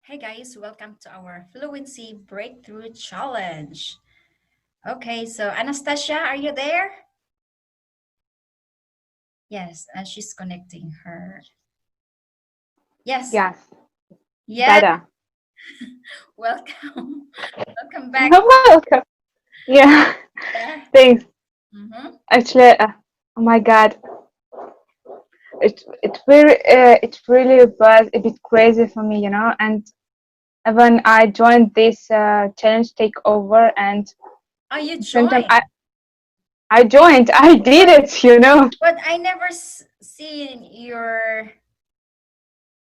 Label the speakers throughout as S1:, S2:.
S1: Hey guys, welcome to our Fluency Breakthrough Challenge. Okay, so Anastasia, are you there? Yes, and she's connecting her. Yes,
S2: Yes,
S1: yes,
S2: better.
S1: welcome. Welcome back.
S2: You're welcome. Yeah,
S1: Yeah.
S2: thanks.
S1: Mm-hmm.
S2: Actually, oh my God, it really was a bit crazy for me, And when I joined this challenge takeover, and
S1: Oh, you
S2: sometimes
S1: joined,
S2: I joined, I did
S1: but
S2: it.
S1: I never seen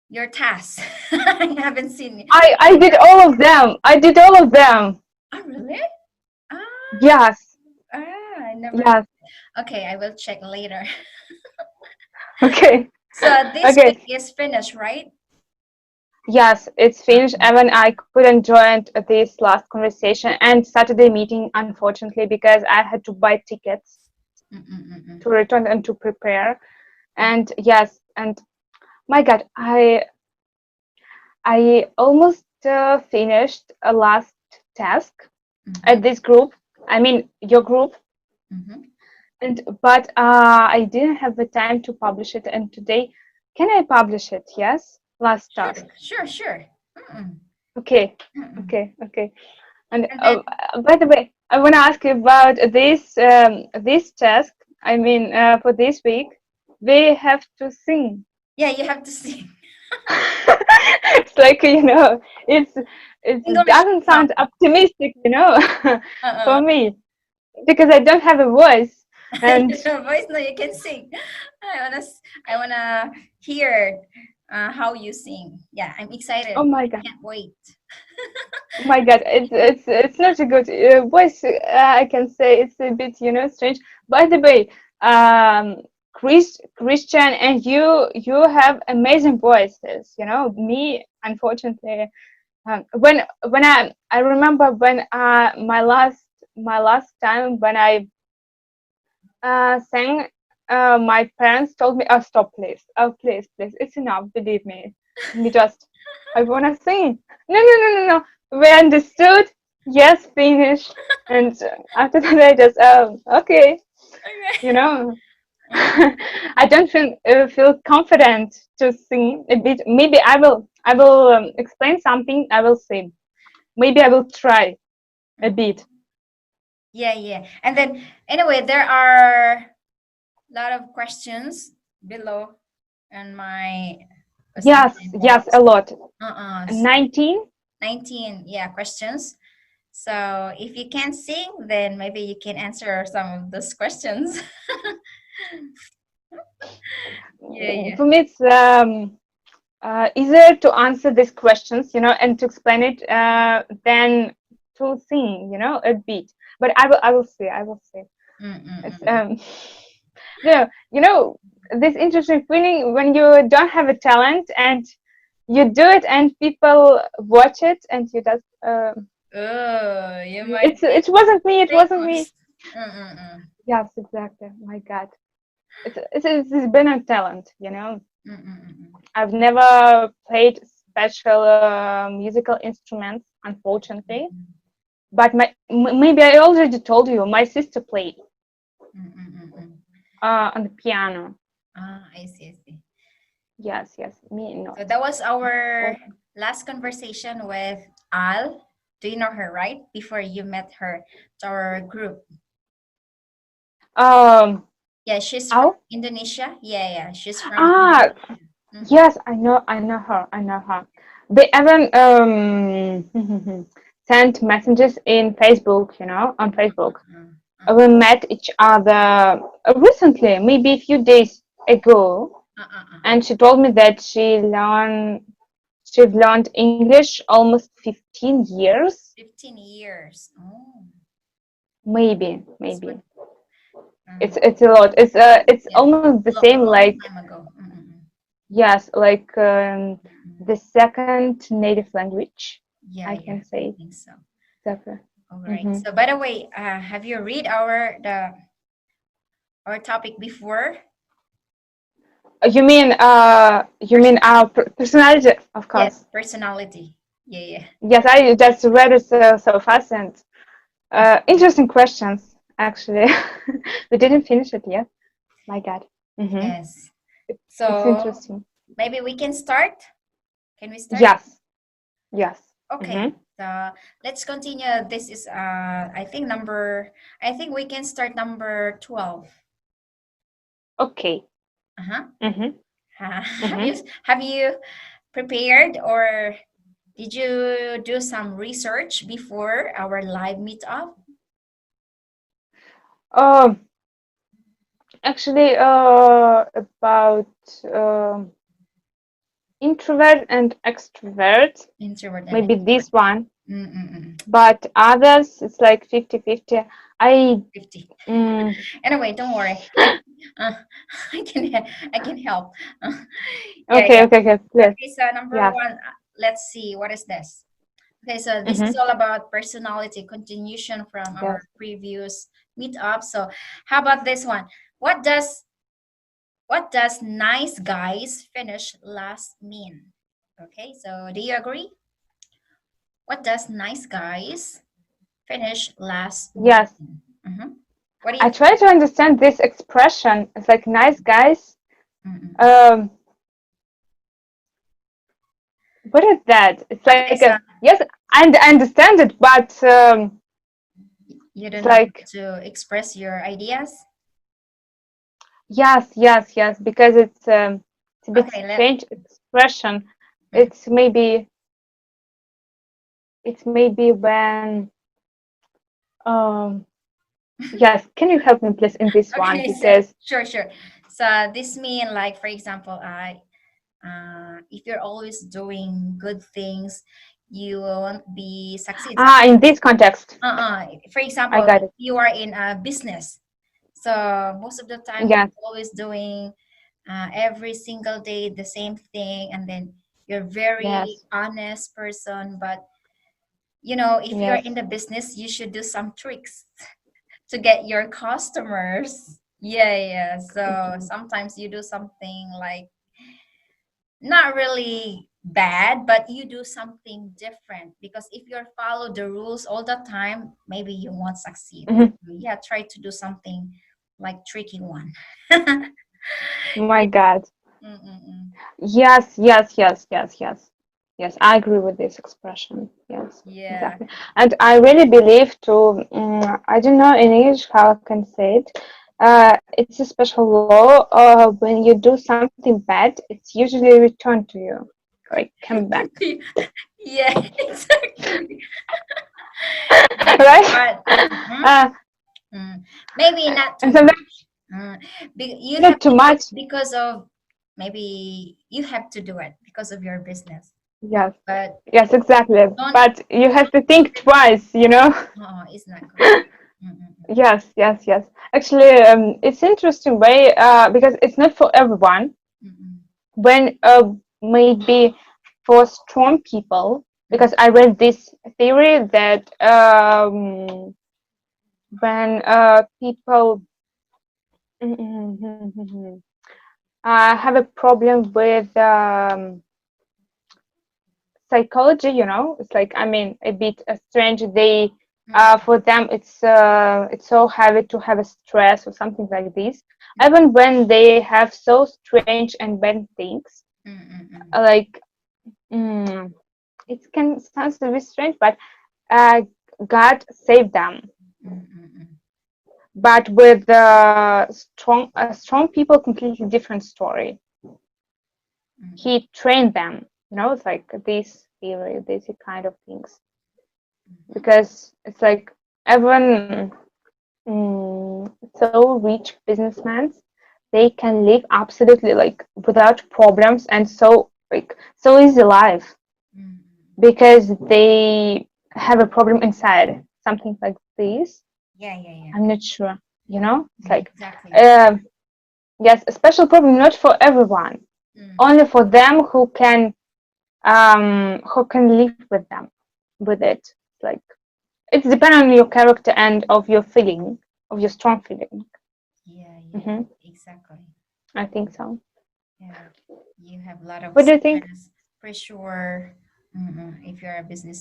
S1: your task. I haven't seen it.
S2: I did all of them. I did all of them.
S1: Oh, really? Ah,
S2: Yes,
S1: I never.
S2: yes.
S1: Okay, I will check later.
S2: Okay,
S1: So this week
S2: okay.
S1: is finished, right?
S2: Yes, it's finished.
S1: Uh-uh.
S2: Even I couldn't join this last conversation and Saturday meeting, unfortunately, because I had to buy tickets
S1: Mm-mm-mm-mm.
S2: to return and to prepare. And yes, and my God, I almost finished a last task
S1: Mm-hmm.
S2: at this group. I mean, your group,
S1: Mm-hmm.
S2: and but I didn't have the time to publish it. And today, can I publish it? Yes, last task.
S1: Sure, sure, sure. Mm-mm.
S2: Okay,
S1: Mm-mm.
S2: okay. And
S1: And then,
S2: by the way, I want to ask you about this task. I mean, for this week, we have to sing.
S1: yeah, you have to sing
S2: It's like it
S1: English
S2: doesn't
S1: song.
S2: sound optimistic,
S1: Uh-uh.
S2: for me because I don't have a voice. And
S1: Your voice, no, you can sing. I wanna hear how you sing. Yeah, I'm excited.
S2: oh my
S1: I
S2: god,
S1: can't wait.
S2: oh my god, it's not a good voice. I can say it's a bit strange. By the way, Christian and you have amazing voices. Me, unfortunately, when I remember when my last time when I sang, my parents told me, "Oh, stop, please. Oh, please, it's enough. Believe me. Me just, I wanna sing. No, no, no, no, no. We understood. Yes, finish." And after that, I just, okay, you
S1: Okay.
S2: know.
S1: Mm.
S2: I don't feel confident to sing a bit. Maybe I will explain something. I will sing. Maybe I will try a bit.
S1: Yeah, yeah. And then anyway, there are a lot of questions below in my
S2: Yes,
S1: assignment
S2: yes,
S1: box.
S2: a lot.
S1: So
S2: 19.
S1: 19, yeah, questions. So if you can't sing, then maybe you can answer some of those questions. Yeah, yeah.
S2: For me, it's easier to answer these questions, and to explain it than to sing, a bit. But I will see. I will see. It's
S1: Mm-mm-mm.
S2: this interesting feeling when you don't have a talent and you do it and people watch it and you just
S1: Oh, you might
S2: it's
S1: be
S2: it wasn't me. It wasn't me.
S1: famous. Mm-mm-mm.
S2: Yes, exactly. My God, it's been a talent.
S1: Mm-mm-mm.
S2: I've never played special musical instruments, unfortunately. But maybe I already told you, my sister played
S1: Mm-mm-mm.
S2: on the piano.
S1: Ah, I see, I see.
S2: Yes, yes, me
S1: So
S2: not.
S1: that was our
S2: Unfortunately.
S1: last conversation with Al. Do you know her, right? Before you met her to our group.
S2: Um,
S1: Yeah, she's from
S2: Al?
S1: Indonesia. Yeah, yeah, she's from
S2: Ah,
S1: Indonesia. Mm-hmm.
S2: yes, I know her, I know her. They even sent messages in Facebook, on Facebook. We met each other recently, maybe a few days ago,
S1: Uh-uh.
S2: and she told me that she've learned English almost 15 years,
S1: 15 years. Oh, that's what.
S2: maybe. It's
S1: Mm,
S2: it's a lot. It's
S1: yeah,
S2: almost the
S1: a
S2: same,
S1: long
S2: like,
S1: time ago. Mm-mm.
S2: yes, like
S1: Mm-mm.
S2: the second native language,
S1: Yeah,
S2: I
S1: yeah,
S2: can
S1: I
S2: say.
S1: think so.
S2: Exactly.
S1: All right.
S2: hmm
S1: So, by the way, have you read our topic before?
S2: You mean our personality, of
S1: Yes,
S2: course.
S1: personality. Yeah, yeah.
S2: Yes, I just read it so fast, and interesting questions, actually. We didn't finish it yet. My God. Mm-hmm.
S1: Yes.
S2: It's
S1: So
S2: interesting.
S1: maybe we can start. Can we start?
S2: Yes, yes.
S1: Okay.
S2: Mm-hmm.
S1: So let's continue. This is I think we can start number 12.
S2: Okay.
S1: Uh-huh.
S2: Mm-hmm.
S1: Have
S2: Mm-hmm.
S1: you have you prepared, or did you do some research before our live meetup?
S2: Um, Actually, about um introvert and extrovert,
S1: Introvert and
S2: maybe
S1: extrovert.
S2: this one,
S1: Mm-mm-mm.
S2: but others, it's like 50-50. I
S1: 50.
S2: mm,
S1: Anyway, don't worry. Uh, I can help. Yeah,
S2: okay,
S1: yeah.
S2: okay, okay, please.
S1: Okay, so number
S2: Yes.
S1: one, let's see, what is this? Okay, so this is
S2: Mm-hmm.
S1: all about personality continuation from our
S2: Yes.
S1: previous meetup. So how about this one? What does what does nice guys finish last mean? Okay, so do you agree? What does nice guys finish last mean?
S2: Yes.
S1: Mhm. What do you
S2: I
S1: think?
S2: try to understand this expression. It's like nice guys.
S1: Mm-mm.
S2: Um, what is that? It's like
S1: Okay, so
S2: yes, and I understand it, but
S1: you
S2: it's
S1: don't know how
S2: like
S1: to express your ideas.
S2: yes, yes, yes, because it's a bit
S1: Okay, let
S2: strange expression.
S1: mm.
S2: It's maybe it's maybe when um yes. Can you help me please in this one
S1: Okay, so
S2: because
S1: sure, sure. So this mean like, for example, if you're always doing good things, you won't be succeed.
S2: in this context
S1: For
S2: I
S1: example,
S2: got it.
S1: you are in a business, so most of the time
S2: Yes,
S1: you're always doing every single day the same thing, and then you're very
S2: yes,
S1: honest person. But you know, if you're
S2: yes.
S1: in the business, you should do some tricks to get your customers. Yeah, yeah. So
S2: Mhm.
S1: sometimes you do something like not really bad, but you do something different, because if you follow the rules all the time, maybe you won't succeed.
S2: Mhm.
S1: Yeah, try to do something like tricky one.
S2: My God.
S1: Mm-mm-mm.
S2: Yes, yes, yes, yes, yes. Yes, I agree with this expression. Yes,
S1: Yeah.
S2: exactly. And I really believe to, I don't know in English how I can say it. It's a special law. When you do something bad, it's usually returned to you, like come back,
S1: Yeah, exactly. Yeah,
S2: right?
S1: but mhm,
S2: Uh,
S1: maybe not too
S2: and sometimes
S1: much. You have
S2: not too
S1: to do it
S2: much.
S1: because of, maybe you have to do it because of your business,
S2: Yes,
S1: but
S2: yes, exactly.
S1: don't.
S2: But you have to think twice, you know?
S1: It's not correct. Mm-mm-mm.
S2: Yes, yes, yes. Actually, it's interesting way because it's not for everyone.
S1: Mm-mm.
S2: When maybe for strong people,
S1: Mm-mm.
S2: because I read this theory that when people have a problem with psychology, it's like I mean a bit strange. They
S1: Mm-mm.
S2: for them it's so heavy to have a stress or something like this.
S1: Mm-mm.
S2: Even when they have so strange and bad things,
S1: Mm-mm.
S2: like mm, it can sound a bit strange, but uh, God saved them.
S1: Mm-mm.
S2: But with strong people, completely different story.
S1: Mm-mm.
S2: He trained them. It's like this theory, these kind of things.
S1: Mm-mm.
S2: Because it's like everyone so rich businessmen, they can live absolutely like without problems and so like so easy life
S1: Mm-mm.
S2: because they have a problem inside, something like this.
S1: Yeah, yeah, yeah.
S2: I'm not sure. It's like
S1: Exactly.
S2: uh, yes, a special problem not for everyone,
S1: Mm.
S2: only for them who can live with them with it. Like it depends on your character and of your feeling, of your strong feeling.
S1: Yeah, yeah,
S2: hmm
S1: exactly.
S2: I think so.
S1: Yeah, you have a lot of
S2: What do you think?
S1: stress, pressure. If you're a businessman.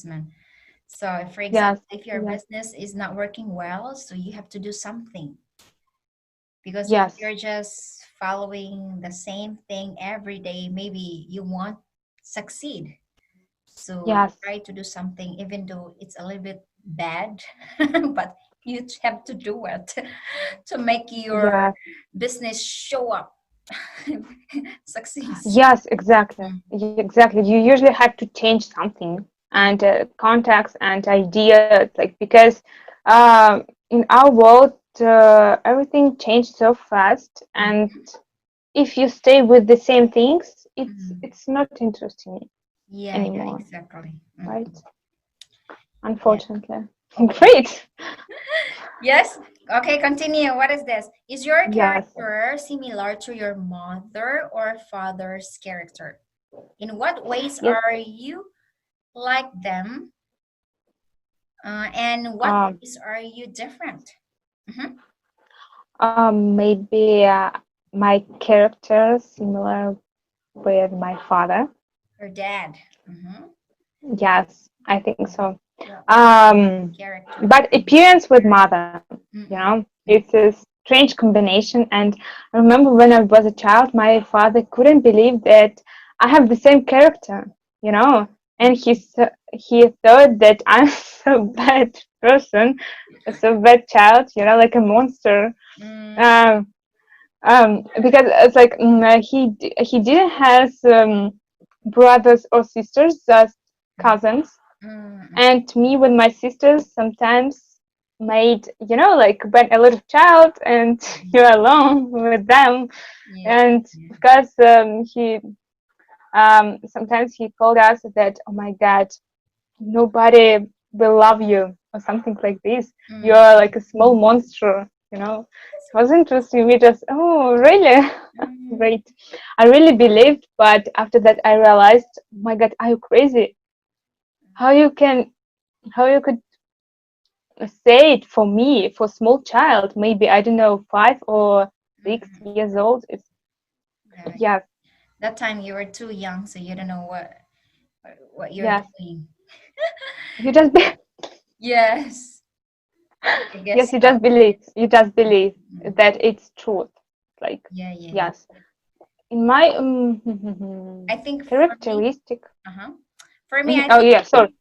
S1: So, if, for example,
S2: Yes,
S1: if your
S2: yes,
S1: business is not working well, so you have to do something. Because if
S2: yes,
S1: you're just following the same thing every day, maybe you won't succeed. So you
S2: yes,
S1: try to do something, even though it's a little bit bad, but you have to do it to make your
S2: yes.
S1: business show up, succeeds.
S2: Yes, exactly.
S1: Mm,
S2: Exactly. You usually have to change something
S1: mm,
S2: and contacts and ideas, like because in our world everything changed so fast, and
S1: mm,
S2: if you stay with the same things,
S1: mm.
S2: it's not interesting
S1: Yeah, yeah,
S2: anymore,
S1: exactly.
S2: right?
S1: Yeah.
S2: Unfortunately. Great.
S1: Yes. Okay, continue. What is this? Is your
S2: Yes.
S1: character similar to your mother or father's character? In what ways
S2: Yes.
S1: are you like them? And what
S2: Um.
S1: ways are you different? Mm-hmm.
S2: Maybe my character similar with my father.
S1: Your dad. Mm-hmm.
S2: Yes, I think so.
S1: What
S2: But
S1: character?
S2: appearance with mother,
S1: Mm-mm.
S2: it's a strange combination. And I remember when I was a child, my father couldn't believe that I have the same character, and he thought that I'm a bad person, a so bad child, like a monster.
S1: Mm-mm.
S2: Um, because it's like he didn't have brothers or sisters, just cousins,
S1: Mm-mm.
S2: and me with my sisters sometimes made like when a little child and you're alone with them,
S1: Yeah.
S2: and
S1: Yeah.
S2: because he sometimes he told us that, oh my god, nobody will love you or something like this,
S1: Mm-mm.
S2: you're like a small monster. It was interesting. We just, oh really.
S1: Mm-mm.
S2: Great. I really believed, but after that I realized, oh my god, are you crazy? how you can how you could say it for me, for small child, maybe, I don't know, 5 or 6 years
S1: Mm-mm.
S2: old. It's,
S1: Yeah.
S2: yes,
S1: That time you were too young, so you don't know what you're
S2: yes,
S1: doing.
S2: you just be,
S1: Yes, I
S2: yes,
S1: guess
S2: you
S1: so.
S2: just believe,
S1: Mm.
S2: that it's truth, like,
S1: Yeah, yeah, yeah.
S2: yes, in my
S1: I think for me,
S2: characteristic.
S1: uh-huh. For me, I
S2: Oh
S1: think
S2: yeah, sorry.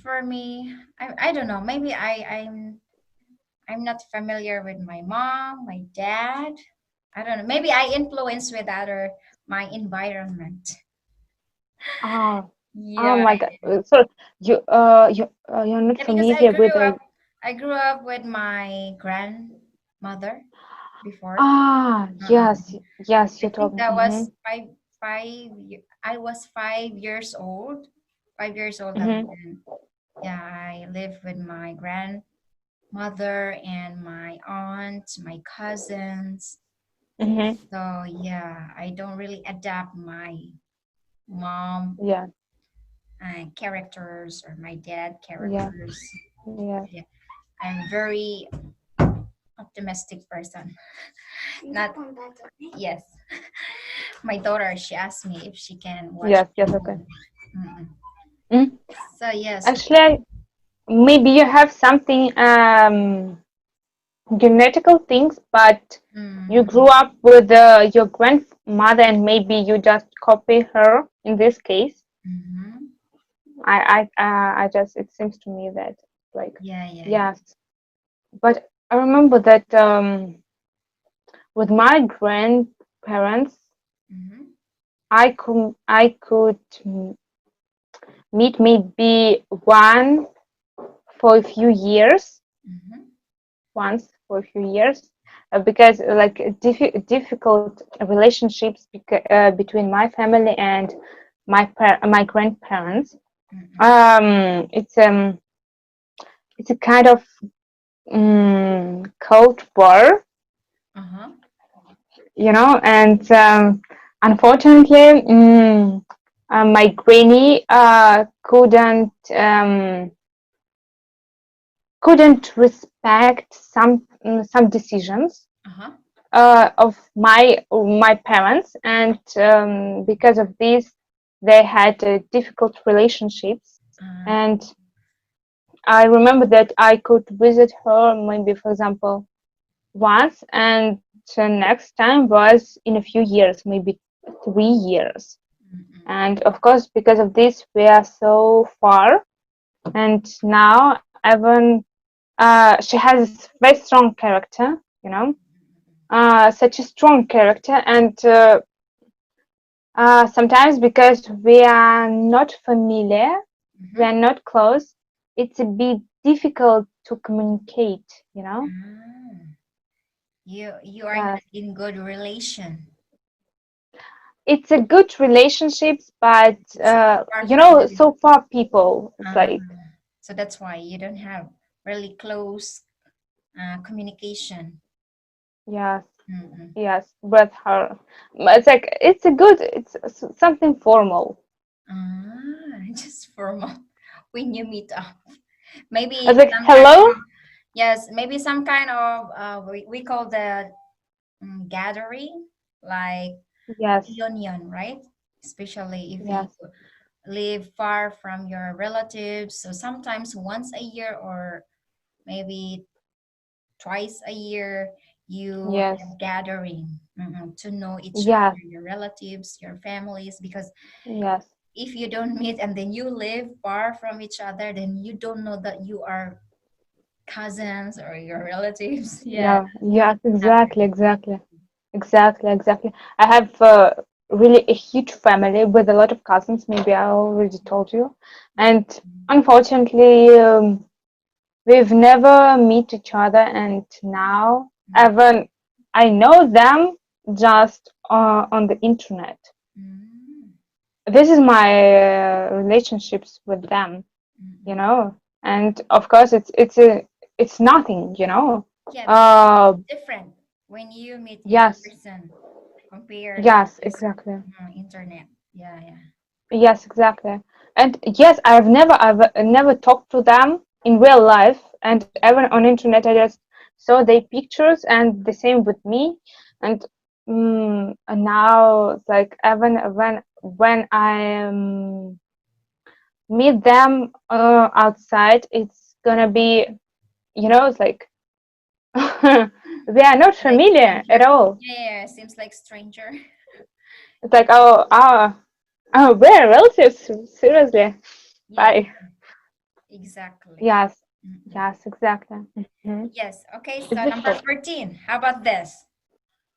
S1: for me, I don't know. Maybe I'm not familiar with my mom, my dad. I don't know. Maybe I influence with other my environment.
S2: Ah, oh
S1: Yeah,
S2: my god, sorry, you're not
S1: yeah, because
S2: familiar with the.
S1: I grew up with my grandmother before.
S2: Yes, yes,
S1: I
S2: you
S1: think
S2: told me.
S1: that was I was 5 years old. 5 years old, and
S2: Mm-hmm.
S1: then yeah, I lived with my grandmother and my aunt, my cousins.
S2: Mm-hmm.
S1: So yeah, I don't really adapt my mom
S2: Yeah,
S1: characters or my dad
S2: yeah,
S1: characters.
S2: yeah.
S1: Yeah, I'm very optimistic person. Not yes. My daughter, she asked me if she can watch
S2: Yes, yes, okay.
S1: movie. Mm-mm.
S2: Mm.
S1: So yes.
S2: Actually, maybe you have something genetical things, but you
S1: Mm,
S2: grew up with your grandmother, and maybe you just copy her in this case.
S1: mm-hmm.
S2: I just, it seems to me that, like,
S1: Yeah, yeah, yeah.
S2: yes, but I remember that with my grandparents,
S1: Mm-hmm.
S2: I could meet maybe one for a few years,
S1: Mm-hmm.
S2: once for a few years, because like difficult relationships between my family and my grandparents.
S1: Mm-mm.
S2: It's a kind of cold war,
S1: Uh-huh.
S2: and unfortunately, my granny couldn't respect some decisions
S1: Uh-huh.
S2: of my parents, and because of this, they had difficult relationships,
S1: Uh,
S2: and I remember that I could visit her maybe, for example, once, and the next time was in a few years, maybe 3 years.
S1: mm-mm,
S2: And of course, because of this, we are so far. And now, even she has very strong character, such a strong character, and sometimes because we are not familiar, we
S1: mm-hmm.
S2: are not close, it's a bit difficult to communicate.
S1: Ah, you are
S2: Yes.
S1: not in good relation.
S2: It's a good relationships, but
S1: It's far from you.
S2: so far people, it's
S1: Uh,
S2: like,
S1: so that's why you don't have really close communication.
S2: yes,
S1: Mm-mm.
S2: yes, with her. But it's like it's something formal.
S1: Ah, just formal when you meet up. Maybe
S2: It's like,
S1: some kind
S2: hello.
S1: of, yes, maybe some kind of we call the gathering, like
S2: Yes,
S1: reunion, right? Especially if you
S2: yes,
S1: live far from your relatives. So sometimes once a year or maybe twice a year, you
S2: yes,
S1: have gathering to know each
S2: yes,
S1: other, your relatives, your families, because
S2: yes.
S1: if you don't meet and then you live far from each other, then you don't know that you are cousins or your relatives. Yeah,
S2: Yeah, yes, exactly,
S1: happen.
S2: exactly, exactly, exactly. I have really a huge family with a lot of cousins. Maybe I already told you, and unfortunately, we've never meet each other. And now, even I know them just on the internet.
S1: Mm,
S2: This is my relationships with them, you
S1: mm.
S2: know. And of course, it's nothing, you know.
S1: Yeah, because
S2: Uh,
S1: it's different when you meet in
S2: yes.
S1: person compared to
S2: Yes,
S1: this
S2: exactly.
S1: internet. Yeah, yeah.
S2: Yes, exactly. And yes, I've never talked to them in real life, and even on internet, I just saw their pictures, and the same with me. And and now it's like even when I meet them outside, it's gonna be, it's like they are not
S1: Like
S2: familiar
S1: stranger.
S2: at all.
S1: Yeah, yeah, seems like stranger.
S2: It's like, oh, we're relatives. Seriously.
S1: Yeah,
S2: Bye.
S1: exactly.
S2: Yes,
S1: Mm-mm.
S2: yes, exactly.
S1: Yes. Okay.
S2: It's
S1: So number
S2: difficult.
S1: 14. How about this?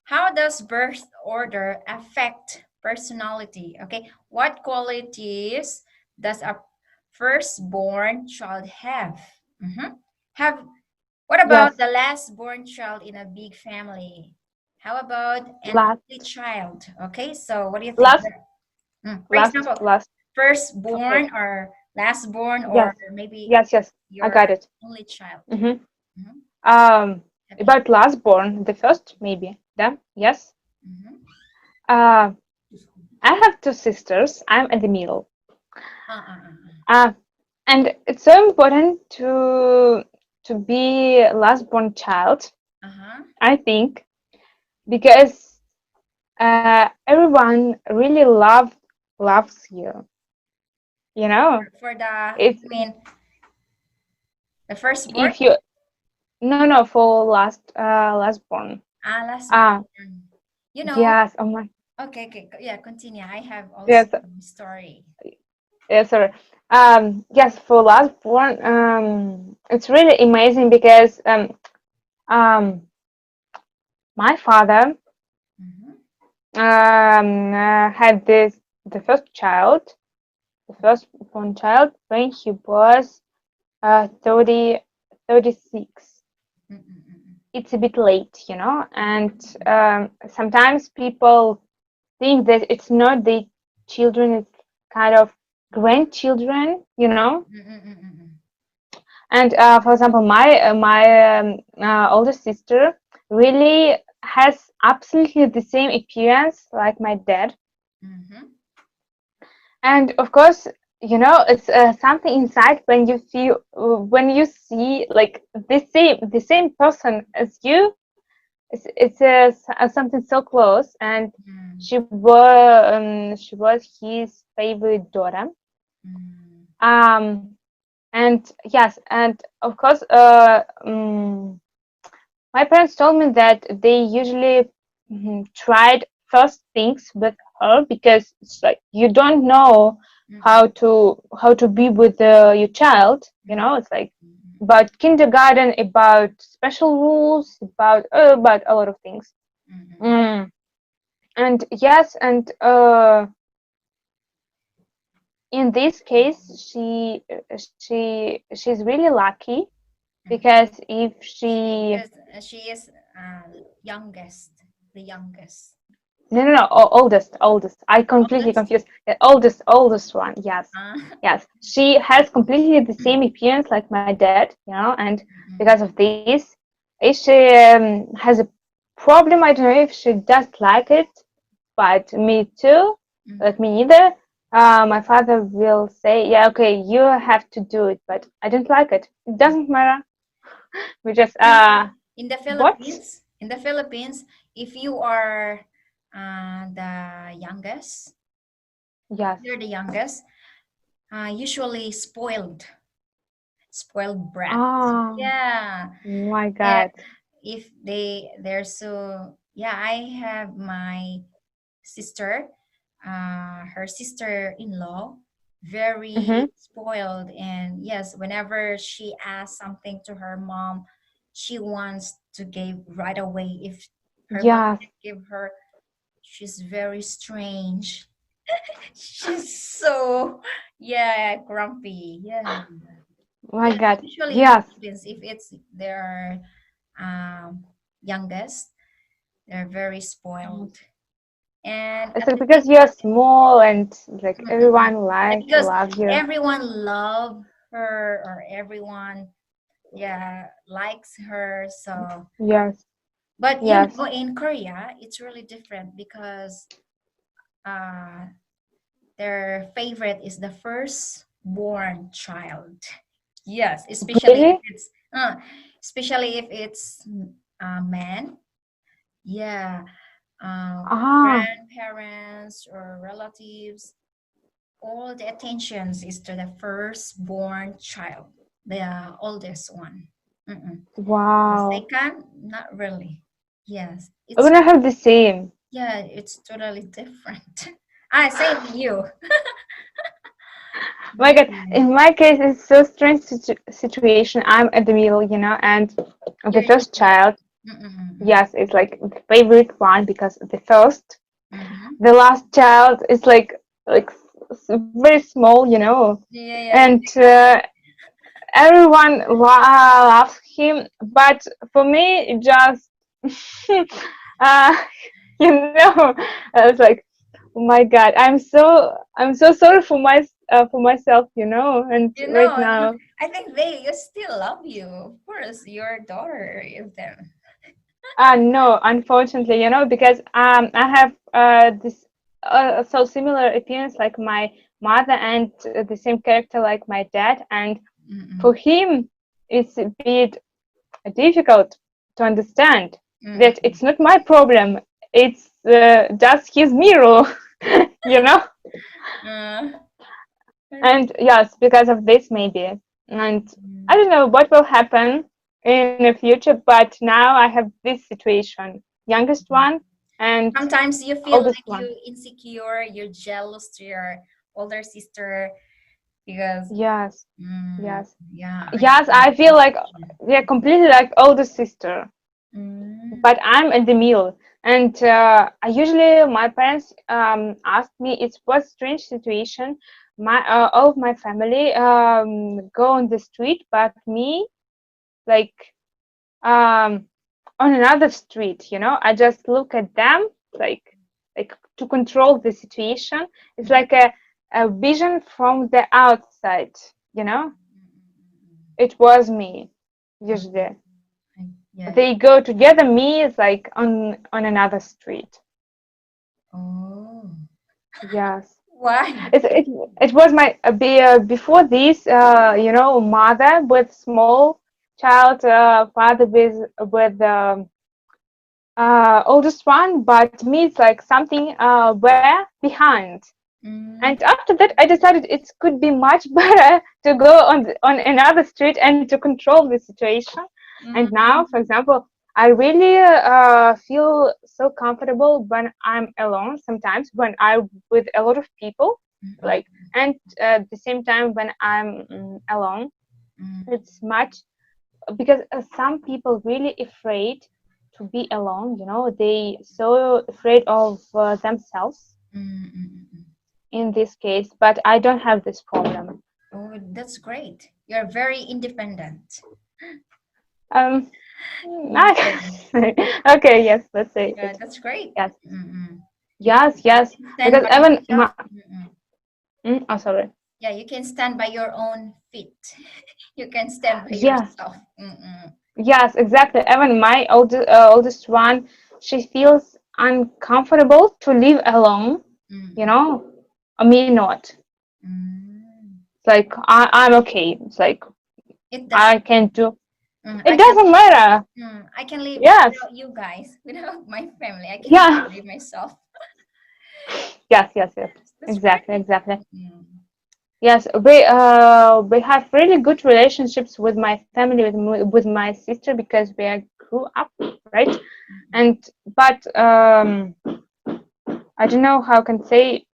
S1: How does birth order affect personality? Okay. What qualities does a firstborn child have? Mhm. Have What about
S2: Yes,
S1: the last born child in a big family? How about an only
S2: last,
S1: child? Okay, so what do you think?
S2: last,
S1: For example,
S2: last. Okay.
S1: firstborn or last born, or
S2: Yes,
S1: maybe
S2: yes, yes. I
S1: your
S2: got it.
S1: only child.
S2: hmm
S1: Mhm.
S2: Um,
S1: Have you?
S2: about last born, the first, maybe. Yeah, yes.
S1: Mhm.
S2: Uh, I have two sisters. I'm in the middle. Uh, and it's so important to be last born child,
S1: Uh-huh.
S2: I think, because everyone really loves you. You know,
S1: For the,
S2: it's
S1: you mean the firstborn?
S2: if you no for last born.
S1: Last
S2: Ah,
S1: born. You know,
S2: yes. Oh my.
S1: okay, okay, yeah, continue. I have also
S2: Yes.
S1: story.
S2: Yes. Sorry. Yes, for last born. It's really amazing because um, my father
S1: Mhm.
S2: had the first child, the first born child when he was 30, 36.
S1: Mm-mm-mm.
S2: It's a bit late, and sometimes people think that it's not the children, it's kind of grandchildren.
S1: Mm-mm-mm-mm.
S2: And for example, my older sister really has absolutely the same appearance like my dad.
S1: Mhm.
S2: And of course, it's something inside when you feel when you see like the same person as you. something so close, and
S1: Mm,
S2: she was his favorite daughter.
S1: mm,
S2: Um, and yes, and of course, my parents told me that they usually tried first things with her because it's like you don't know
S1: mm,
S2: how to be with your child. You
S1: mm,
S2: know, it's like
S1: mm,
S2: about kindergarten, about special rules, about a lot of things.
S1: mm, mm,
S2: Mm. And yes, and in this case, she's really lucky
S1: mm.
S2: because if
S1: She
S2: she
S1: is she is youngest, the youngest,
S2: no, oldest. I completely
S1: oldest.
S2: confused. The oldest one. Yes,
S1: Uh,
S2: yes. She has completely the same appearance like my dad, and because
S1: mm,
S2: of this, if she has a problem, I don't know if she does like it, but me too,
S1: mm,
S2: like me neither. My father will say, "Yeah, okay, you have to do it," but I don't like it. It
S1: mm.
S2: doesn't matter. We just
S1: You know,
S2: what?
S1: In the Philippines, if you are the youngest,
S2: Yes.
S1: you're the youngest, usually spoiled brat.
S2: Ah,
S1: Yeah.
S2: my
S1: And
S2: God.
S1: if they're so, yeah, I have my sister, her sister-in-law, very
S2: Mm-hmm.
S1: spoiled. And yes, whenever she asks something to her mom, she wants to give right away. If her mom
S2: Yes.
S1: can give her, she's very strange. She's so, yeah, grumpy. Yeah.
S2: My
S1: Yeah,
S2: God.
S1: usually in the
S2: Yes.
S1: Philippines, if it's their um, youngest, they're very spoiled. And
S2: It's
S1: at
S2: like
S1: the
S2: because you're small and like
S1: Mm-mm.
S2: everyone
S1: And
S2: like
S1: because
S2: love you.
S1: everyone love her, or everyone, yeah, likes her. So,
S2: Yes.
S1: but you
S2: Yes.
S1: know, in Korea, it's really different because uh, their favorite is the firstborn child. Yes,
S2: Really?
S1: especially if it's a man. Yeah,
S2: Ah.
S1: grandparents or relatives, all the attentions is to the firstborn child, the oldest one. Mm-mm. The
S2: Wow.
S1: second, not really. Yes,
S2: I
S1: it's,
S2: wanna have the same.
S1: yeah, it's totally different. I same with you.
S2: My God.
S1: Yeah,
S2: In my case, it's so strange situation. I'm at the middle, and the
S1: you're in the
S2: first
S1: middle.
S2: child.
S1: Mm-mm-mm.
S2: Yes, it's like the favorite one because the first,
S1: Mm-hmm.
S2: the last child is like very small,
S1: Yeah, yeah,
S2: and everyone loves him, but for me, it just, uh, it's like, oh my God, I'm so sorry for myself, and
S1: you
S2: right
S1: know,
S2: now,
S1: I think they still love you. Of course, your daughter is them.
S2: no, unfortunately, because I have this so similar appearance like my mother and the same character like my dad, and for
S1: Mm-mm.
S2: him, it's a bit difficult to understand that
S1: Mm-mm.
S2: it's not my problem. It's just his mirror, you know.
S1: Uh,
S2: And yes, because of this, maybe. And I
S1: mm.
S2: don't know what will happen in the future, but now I have this situation: youngest one and
S1: Sometimes you feel
S2: oldest
S1: like
S2: one.
S1: you insecure, you're jealous to your older sister because,
S2: Yes,
S1: mm,
S2: yes,
S1: yeah, I
S2: yes.
S1: can
S2: I feel like
S1: imagine.
S2: yeah, completely like older sister,
S1: Mm,
S2: but I'm in the middle. And I usually my parents ask me it was strange situation. My all of my family go on the street, but me like um on another street. I just look at them like to control the situation. It's
S1: mm,
S2: like a vision from the outside. It was me
S1: mm,
S2: usually.
S1: yeah, yeah.
S2: They go together. Me is like on another street.
S1: Oh,
S2: Yes,
S1: why?
S2: it was my before this mother with small child, father with oldest one, but me it's like something where behind.
S1: Mm,
S2: And after that, I decided it could be much better to go on another street and to control the situation. And now, for
S1: mm,
S2: example, I really feel so comfortable when I'm alone. Sometimes when I'm with a lot of people,
S1: mm,
S2: like, and at the same time when I'm alone,
S1: mm,
S2: it's much because some people really afraid to be alone. You know, they so afraid of themselves
S1: mm.
S2: in this case, but I don't have this problem.
S1: Oh, that's great. You're very independent.
S2: Um,
S1: You
S2: I
S1: can.
S2: okay, yes, let's say
S1: Yeah,
S2: it.
S1: that's great.
S2: Yes,
S1: Mm-mm.
S2: yes,
S1: You
S2: yes.
S1: can stand
S2: Because
S1: by
S2: even
S1: yourself. Mm-mm.
S2: oh, sorry.
S1: Yeah, you can stand by your own feet. You can stand by
S2: Yes,
S1: yourself. Mm-mm.
S2: yes, exactly. Even my oldest one, she feels uncomfortable to live alone. You
S1: Mm-mm.
S2: know, me not.
S1: Mm.
S2: It's like I'm okay. It's like
S1: It
S2: I
S1: doesn't.
S2: can do.
S1: I
S2: It
S1: can.
S2: doesn't matter.
S1: I can live
S2: Yes,
S1: without you guys, without my family. I can live
S2: yeah,
S1: by myself.
S2: yes, yes, yes.
S1: That's
S2: Exactly,
S1: great.
S2: exactly.
S1: Mm.
S2: Yes, we have really good relationships with my family, with my sister because grew up, right?
S1: Mm-mm.
S2: And but I don't know how I can say,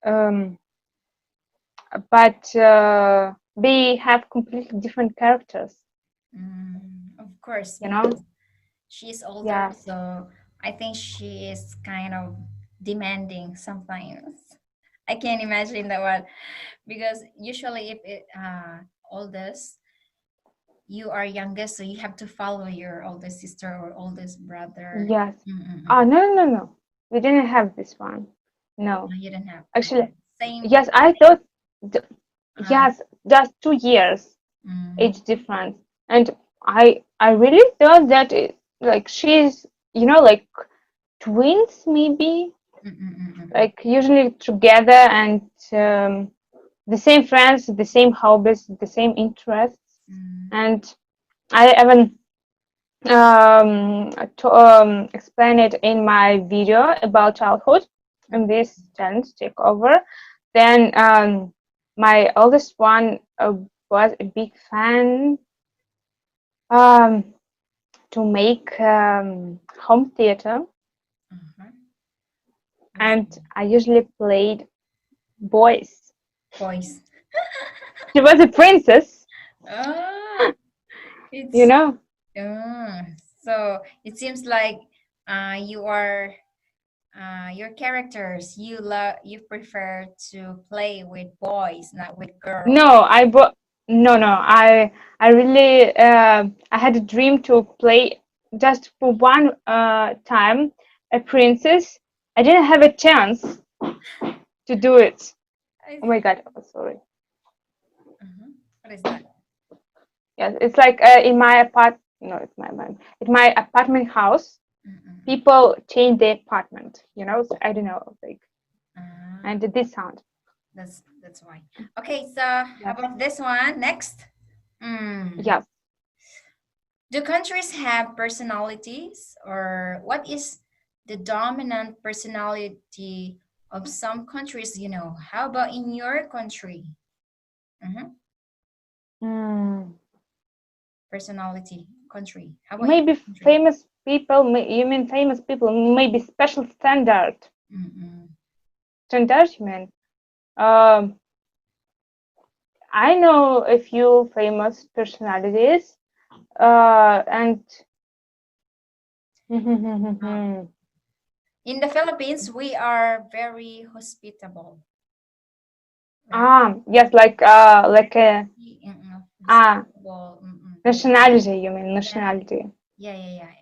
S2: but they have completely different characters,
S1: Of course,
S2: you know?
S1: because she's older,
S2: Yes,
S1: so I think she is kind of demanding sometimes. I can't imagine that one because usually if it oldest, you are youngest, so you have to follow your oldest sister or oldest brother.
S2: yes.
S1: Mm-mm-mm.
S2: Oh no, no, no. We didn't have this one.
S1: No,
S2: No,
S1: you don't have
S2: actually,
S1: same.
S2: yes. I thought, th-
S1: Uh,
S2: yes, just 2 years
S1: mm,
S2: age difference, and I really thought that like she's like twins maybe,
S1: mm.
S2: like usually together and the same friends, the same hobbies, the same interests,
S1: Mm.
S2: and I even explain it in my video about childhood in
S1: Mm.
S2: this challenge takeover. Then my oldest one was a big fan um, to make home theater,
S1: Uh-huh. That's
S2: and I usually played boys.
S1: boys.
S2: She was a princess,
S1: Oh,
S2: you
S1: it's
S2: know.
S1: uh, so it seems like you are your characters you prefer to play with boys, not with girls.
S2: No, no, no. I really I had a dream to play just for one time a princess. I didn't have a chance to do it.
S1: I,
S2: Oh my god! Oh, sorry.
S1: uh What is that?
S2: Yes, it's like in my No, it's my apartment house.
S1: Mm-mm.
S2: People change their apartment. So I don't know, like,
S1: Uh,
S2: and this sound.
S1: that's why. Okay, so how
S2: Yes,
S1: about this one next? Mm.
S2: yes.
S1: Do countries have personalities, or what is the dominant personality of some countries? How about in your country? Mhm.
S2: Mm.
S1: Personality, country. How about in
S2: Maybe
S1: your country?
S2: famous people. You mean famous people? Maybe special standard.
S1: Mm-mm.
S2: Standard, you mean? Um, I know a few famous personalities. And
S1: Uh, in the Philippines, we are very hospitable. Very
S2: yes, like a ah
S1: hospitable. Mm-mm.
S2: nationality. You mean
S1: Yeah,
S2: nationality?
S1: yeah, yeah, yeah.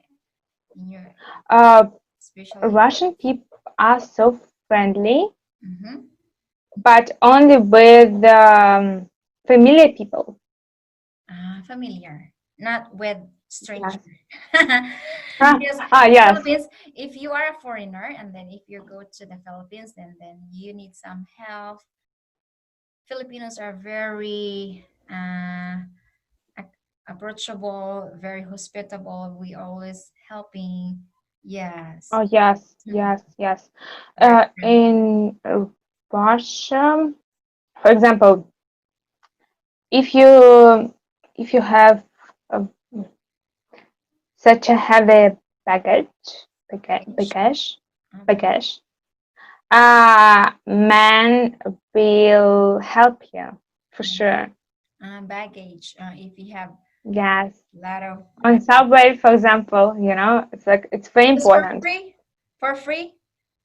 S1: In your,
S2: Uh,
S1: especially.
S2: Russian people are so friendly,
S1: Mm-hmm.
S2: but only with familiar people.
S1: Familiar, not with stranger.
S2: Yes. Ah,
S1: Because in the
S2: yes.
S1: Philippines, if you are a foreigner and then if you go to the Philippines and then you need some help, Filipinos are very approachable, very hospitable. We always helping. Yes.
S2: Oh yes,
S1: Mm-mm.
S2: yes, yes.
S1: Very friendly.
S2: In Russia, for example, if you have a, such a heavy
S1: Package.
S2: baggage,
S1: Baggage.
S2: baggage, man will help you for sure.
S1: Baggage. If you have
S2: Yes.
S1: a lot of
S2: On
S1: baggage.
S2: subway, for example, it's like it's very
S1: Just for
S2: important.
S1: free. For free.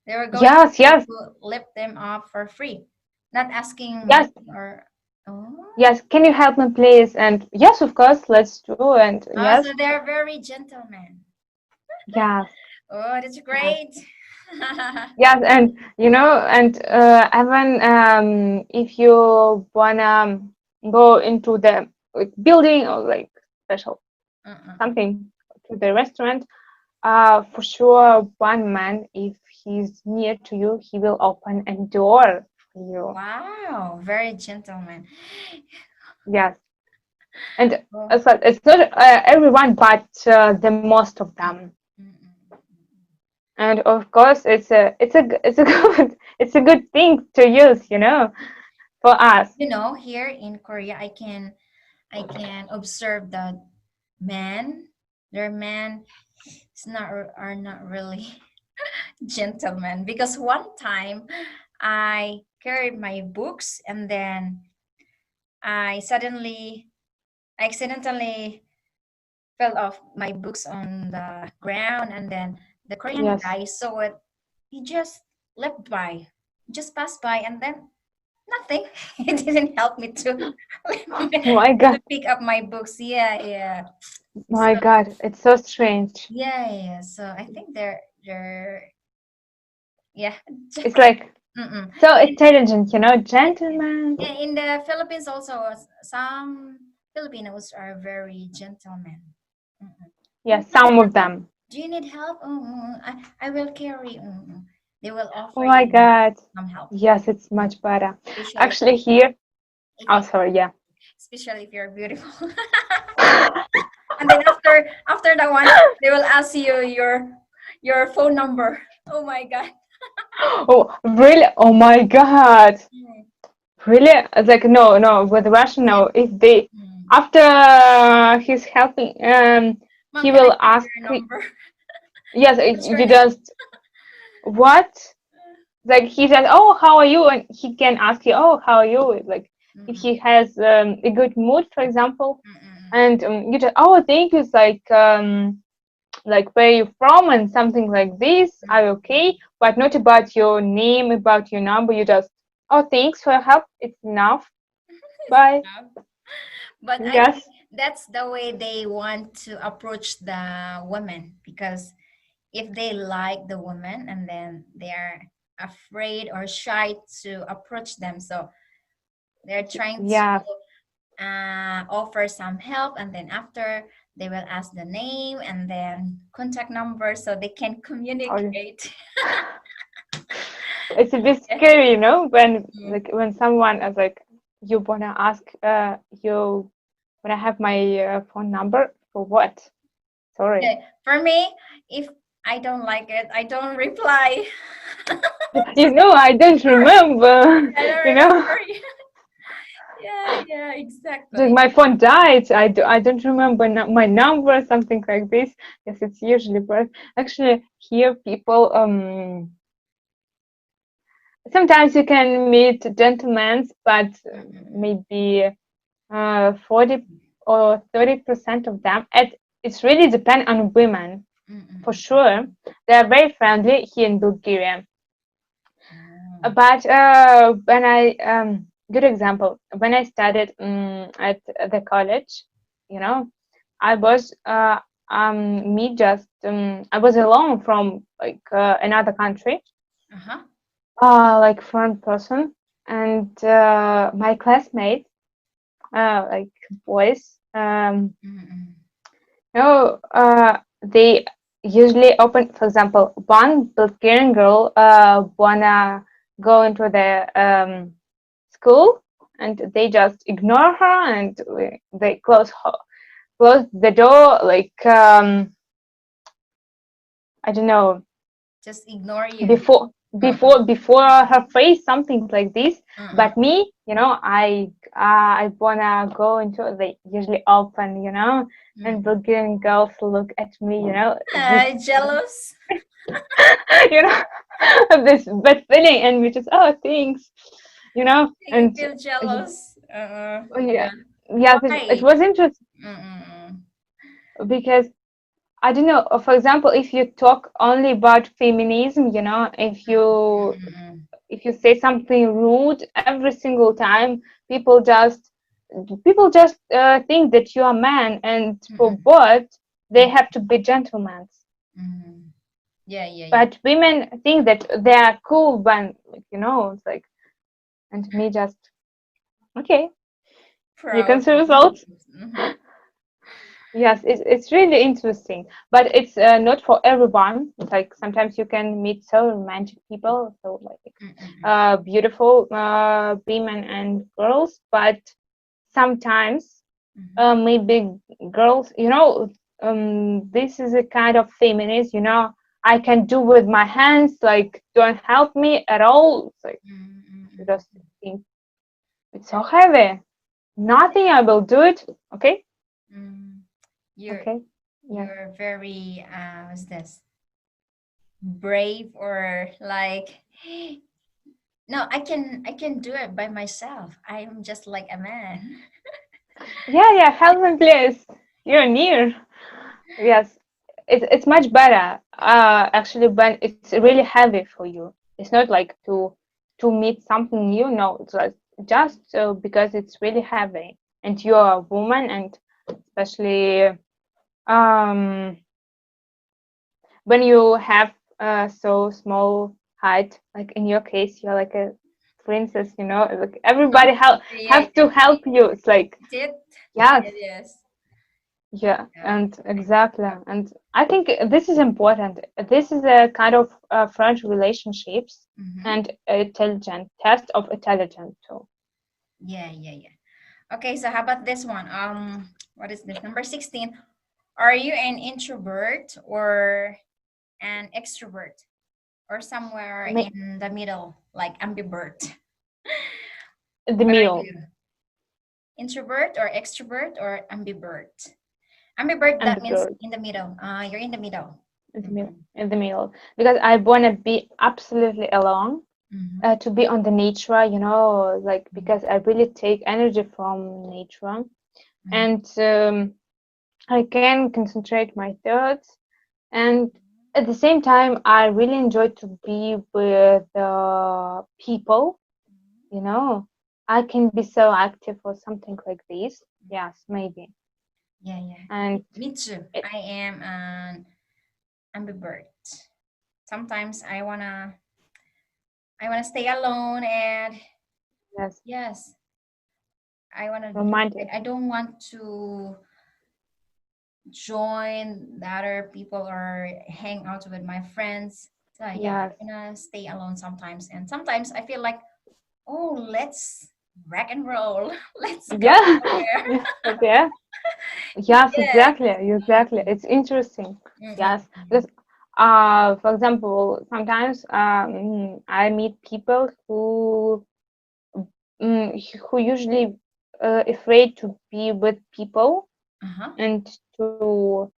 S1: They were going
S2: Yes, yes,
S1: to lift them up for free. Not asking
S2: yes,
S1: money or oh.
S2: yes. Can you help me, please? And yes, of course, let's do. And
S1: Oh, so
S2: yes,
S1: they're very gentlemen.
S2: yes,
S1: Oh, that's
S2: yes,
S1: great.
S2: yes. And and even if you wanna go into the like, building or like special
S1: Mm-mm.
S2: something to the restaurant, for sure, one man, if he's near to you, he will open a door for you.
S1: Wow, very gentleman.
S2: Yes. And
S1: Oh,
S2: it's not everyone, but the most of them.
S1: mm-mm.
S2: And of course, it's a good it's a good thing to use, for us.
S1: Here in Korea, I can observe that men, their men, is not are not really gentlemen because one time I carried my books and then I suddenly accidentally fell off my books on the ground and then the Korean
S2: Yes.
S1: guy saw it. He just leapt by, just passed by and then nothing. He didn't help me to
S2: My
S1: to
S2: God,
S1: pick up my books. Yeah, yeah. So
S2: my God, it's so strange.
S1: yeah, yeah. So I think they're yeah.
S2: It's like
S1: Mm-mm.
S2: so intelligent, gentlemen.
S1: In the Philippines also some Filipinos are very gentlemen. Mm-mm.
S2: Yeah, some of them.
S1: Do you need help? I will carry. They will
S2: Oh
S1: offer
S2: my
S1: you
S2: God.
S1: some help,
S2: Yes, it's much better.
S1: especially
S2: Actually, here.
S1: if
S2: Oh, sorry. Yeah.
S1: especially if you're beautiful. And then after that one, they will ask you your phone number. Oh my god.
S2: Oh, really? Oh my God.
S1: Mm.
S2: Really? It's like no, no. With Russian,
S1: Yeah.
S2: no. If they
S1: Mm.
S2: after he's helping,
S1: Mom,
S2: he
S1: can I
S2: will
S1: have
S2: ask.
S1: your number?
S2: Yes,
S1: What's your
S2: you
S1: name?
S2: just what? Like he says, "Oh, how are you?" And he can ask you, "Oh, how are you?" Like if
S1: Mm-mm.
S2: he has a good mood, for example,
S1: Mm-mm.
S2: and you just, "Oh, thank you." It's like where you from and something like this. Are you
S1: Mm-mm.
S2: okay? But not about your name, about your number. You just, "Oh, thanks for your help. It's enough.
S1: It's
S2: Bye."
S1: enough. But I think
S2: Yes.
S1: that's the way they want to approach the women because if they like the woman and then they're afraid or shy to approach them, so they're trying to
S2: Yeah.
S1: offer some help and then after they will ask the name and then contact number so they can
S2: Oh,
S1: communicate.
S2: it's a bit
S1: Yeah.
S2: scary, when
S1: Mm.
S2: like when someone is like, you wanna ask, you wanna have my phone number for what? Sorry.
S1: Yeah. For me, if I don't like it, I don't reply.
S2: I don't remember.
S1: I don't
S2: You know,
S1: remember. Yeah, yeah,
S2: like
S1: exactly.
S2: my phone died. I don't remember my number, something like this. Yes, it's usually, but actually here people sometimes you can meet gentlemen, but
S1: Mm-mm-mm.
S2: maybe 40 or 30% of them. It's really depend on women for
S1: Mm-mm-mm.
S2: sure. They are very friendly here in Bulgaria.
S1: Oh.
S2: But when good example, when I studied at the college, you know, I was me just I was alone from like another country,
S1: Uh-huh.
S2: like foreign person, and my classmates, like boys,
S1: Mm-mm.
S2: they usually open, for example, one Bulgarian girl wanna go into the school, and they just ignore her, and they close the door, like I don't know,
S1: Just ignore you.
S2: before
S1: Uh-uh.
S2: before her face something like this.
S1: Uh-uh.
S2: But me, I wanna go into the usually open, and
S1: Mm.
S2: Bulgarian girls look at me, with
S1: Jealous.
S2: you know this bad feeling, and we just, oh, thanks,
S1: You
S2: and
S1: feel jealous. Uh-uh.
S2: oh, yeah,
S1: Yeah.
S2: yes, it
S1: Why?
S2: was interesting
S1: Mm-mm.
S2: because I don't know. For example, if you talk only about feminism,
S1: Mm-mm.
S2: if you say something rude every single time, people just people just think that you are a man, and for
S1: Mm-mm.
S2: both they
S1: Mm-mm.
S2: have to be gentlemen.
S1: Mm-mm. Yeah, yeah, yeah.
S2: But women think that they are cool when, it's like, and me just, okay, you can
S1: Proud
S2: see results.
S1: moves. Mm-hmm.
S2: Yes, it's really interesting, but it's not for everyone. Like sometimes you can meet so romantic people, so like
S1: Mm-mm.
S2: beautiful women and girls, but sometimes
S1: Mm-hmm.
S2: maybe girls, this is a kind of feminist, I can do with my hands, like don't help me at all. It's like you
S1: Mm-mm.
S2: just think it's so heavy. Nothing, I will do it. Okay,
S1: Mm. You're
S2: okay, yes.
S1: you're very what's this? Brave or like no, I can do it by myself. I'm just like a man.
S2: Yeah, yeah, help me, please. You're near. Yes, it's much better. Actually, when it's really heavy for you, it's not like to meet something new. No, it's like just because it's really heavy, and you're a woman, and especially um when you have so small height, like in your case, you're like a princess. Like
S1: Huh?
S2: everybody
S1: Yeah,
S2: have
S1: yeah.
S2: to help you. It's like,
S1: Is it?
S2: yes.
S1: It is.
S2: Yeah,
S1: Yeah.
S2: and exactly. And I think this is important. This is a kind of French relationships
S1: Mm-hmm.
S2: and intelligent test of intelligence too.
S1: Yeah, yeah, yeah. Okay, so how about this one? What is this? Number 16. Are you an introvert or an extrovert? Or somewhere
S2: Ma-
S1: in the middle, like ambivert?
S2: The
S1: What are
S2: meal
S1: you? Introvert or extrovert or ambivert? Ambivert,
S2: and
S1: that
S2: the
S1: means
S2: bird
S1: in the middle. You're in the middle.
S2: in the meal
S1: Mm-hmm.
S2: in the meal because I wanna be absolutely alone.
S1: Mm-hmm.
S2: To be on the nature, like because I really take energy from nature, and I can concentrate my thoughts. And at the same time, I really enjoy to be with people, you know. I can be so active or something like this. Yes, maybe.
S1: Yeah, yeah.
S2: And
S1: Me too.
S2: it,
S1: I am an ambivert. Sometimes I wanna stay alone and
S2: yes,
S1: yes, I wanna
S2: romantic.
S1: I don't want to join the other people or hang out with my friends. So yeah, I
S2: Yes.
S1: wanna stay alone sometimes. And sometimes I feel like, oh, let's rock and roll. Let's go
S2: Yeah.
S1: somewhere.
S2: Yes, okay. Yes,
S1: Yes.
S2: exactly. Exactly. It's interesting. Yes.
S1: Mm-mm.
S2: Because for example, sometimes I meet people who usually afraid to be with people
S1: Uh-huh.
S2: and to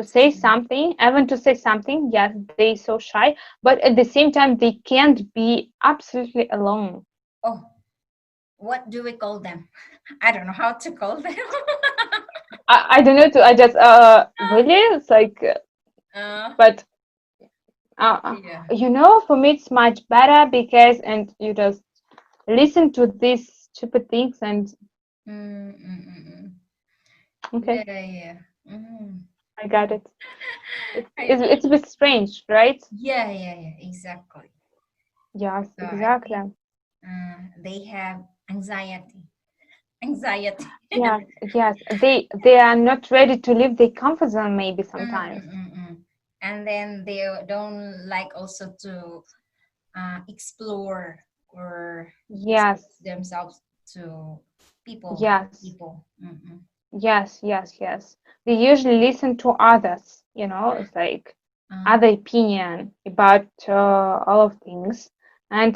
S2: say
S1: Social.
S2: something, even to say something. Yes, they so shy, but at the same time they can't be absolutely alone.
S1: Oh, what do we call them? I don't know how to call them.
S2: I don't know. I just really, it's like,
S1: uh,
S2: but
S1: yeah.
S2: for me it's much better because, and you just listen to these stupid things, and
S1: Mm-mm-mm.
S2: okay,
S1: Yeah, yeah. Mm.
S2: I got it. It's
S1: I,
S2: it's, it's a bit strange, right?
S1: yeah, yeah, yeah, exactly.
S2: Yes,
S1: So I think
S2: exactly.
S1: they have anxiety. Anxiety.
S2: Yes, yes. They are not ready to leave their comfort zone maybe sometimes.
S1: Mm-mm-mm-mm. And then they don't like also to explore or
S2: Yes,
S1: expose themselves to new
S2: yes,
S1: people. Mm-mm.
S2: yes, yes, yes. They usually listen to others, it's like,
S1: Uh,
S2: other opinion about all of things. And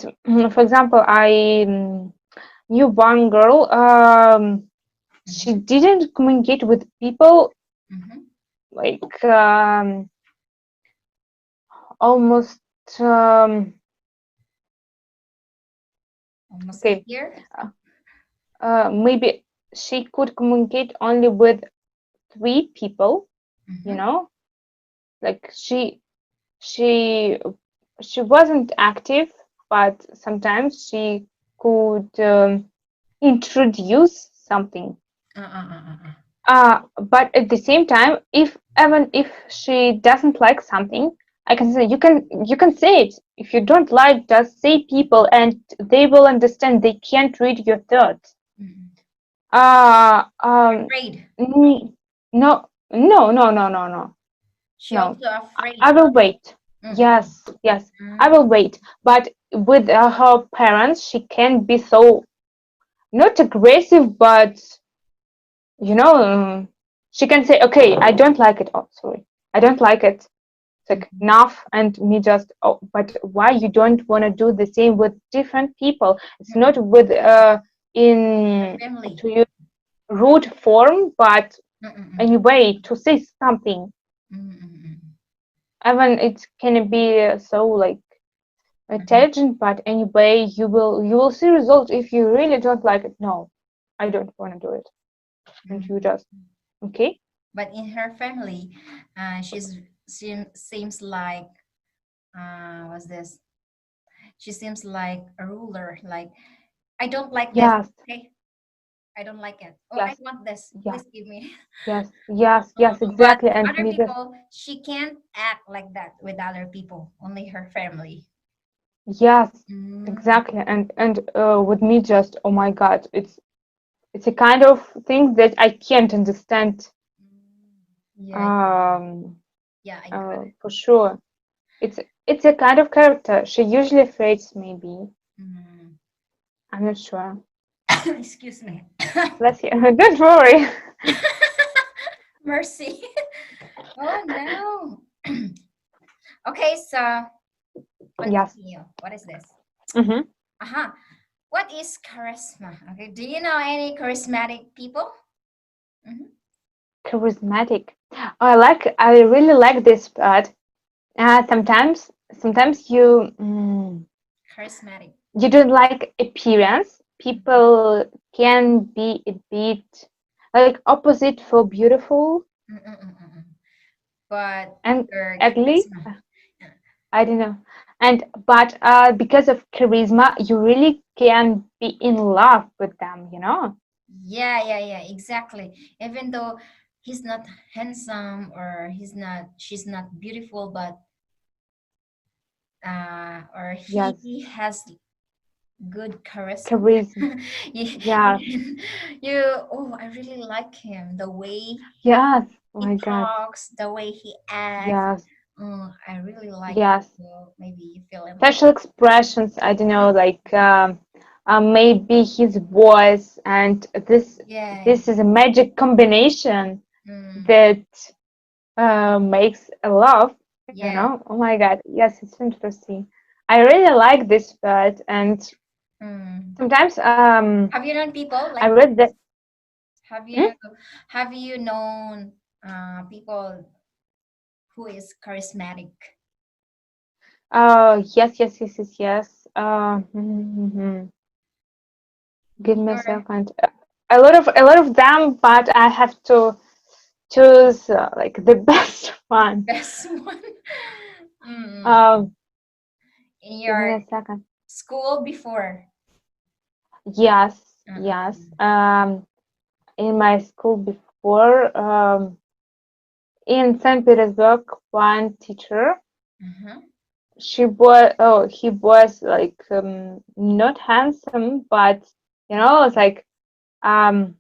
S2: for example, I knew one girl. She
S1: mm-hmm,
S2: didn't communicate with people
S1: mm-hmm.
S2: like almost um,
S1: Almost a
S2: okay.
S1: year.
S2: uh, Maybe she could communicate only with three people. You
S1: Mm-hmm,
S2: know, like she she wasn't active, but sometimes she could introduce something.
S1: uh.
S2: But at the same time, if even if she doesn't like something, I can say you can say it. If you don't like, just say people, and they will understand. They can't read your thoughts.
S1: Mm-hmm.
S2: Uh, um,
S1: Afraid.
S2: n- no, no, no, no, no, no,
S1: She
S2: no.
S1: also
S2: I
S1: afraid.
S2: will wait.
S1: Mm-mm.
S2: Yes, yes, I will
S1: Mm,
S2: wait. But with her parents, she can be so not aggressive, but you know, she can say, "Okay, I don't like it." Oh, sorry, I don't like it. It's like
S1: mm-mm.
S2: enough, and me just. Oh, but why you don't want to do the same with different people? It's not
S1: Mm-mm.
S2: with
S1: Her
S2: in
S1: family.
S2: to use rude form, but
S1: Mm-mm.
S2: anyway to say something.
S1: Mm-mm.
S2: Even it can be so like
S1: Mm-mm.
S2: intelligent, but anyway you will see results if you really don't like it. No, I don't want to do it, and you
S1: Mm-mm.
S2: just okay.
S1: But in her family, seems like what's this? She seems like a ruler. Like I don't like this.
S2: Yes,
S1: Okay, I don't like it. Oh, I
S2: yes,
S1: want this.
S2: yes,
S1: Please give me.
S2: yes, yes, yes,
S1: But
S2: exactly. And
S1: other
S2: me just
S1: people, she can't act like that with other people. Only her family.
S2: yes,
S1: Mm.
S2: exactly. And with me just oh my God, it's a kind of thing that I can't understand.
S1: Yeah,
S2: Um,
S1: yeah, I got
S2: for sure. It's a kind of character. She usually afraid maybe.
S1: it. Mm.
S2: I'm not sure.
S1: Excuse me.
S2: Bless you. Don't worry.
S1: Mercy. Oh no. Okay, so
S2: Yes.
S1: continue. What is this?
S2: Mm-hmm.
S1: Uh-huh. What is charisma? Okay, do you know any charismatic people? Hmm.
S2: Charismatic. I really like this part. Sometimes
S1: Charismatic.
S2: you don't like appearance.
S1: Mhm.
S2: People can be a bit like opposite for beautiful
S1: Mm-mm-mm-mm. But
S2: and
S1: your
S2: ugly.
S1: charisma.
S2: I don't know. And but because of charisma, you really can be in love with them, you know?
S1: Yeah, yeah, yeah, exactly. Even though he's not handsome or she's not beautiful, but or
S2: Yes.
S1: he has good charisma.
S2: Charisma.
S1: you,
S2: Yes.
S1: you, oh, I really like him. The way
S2: Yes. Oh
S1: he
S2: my God.
S1: talks, the way he acts.
S2: Yes.
S1: I really like it.
S2: Yes.
S1: So maybe you feel in love.
S2: Facial expressions, I don't know, like maybe his voice, and
S1: Yeah.
S2: this is a magic combination
S1: Mm,
S2: that makes a love, you
S1: yeah.
S2: know. Oh my God, yes, it's interesting. I really like this part, and
S1: Mm.
S2: sometimes
S1: Have you known people
S2: I
S1: like
S2: read that.
S1: this? Have
S2: Hmm?
S1: you have you known people who is charismatic?
S2: Yes, yes, yes, yes, yes. Give
S1: In
S2: me a
S1: your
S2: second. A lot of them, but I have to choose like the best one.
S1: best one? Mm.
S2: Um,
S1: In
S2: Give me
S1: your
S2: a second.
S1: school before?
S2: Yes, yes.
S1: Mm-mm.
S2: In my school before, in St. Petersburg, one teacher,
S1: Mm-hmm.
S2: he was like not handsome, but you know, it's like um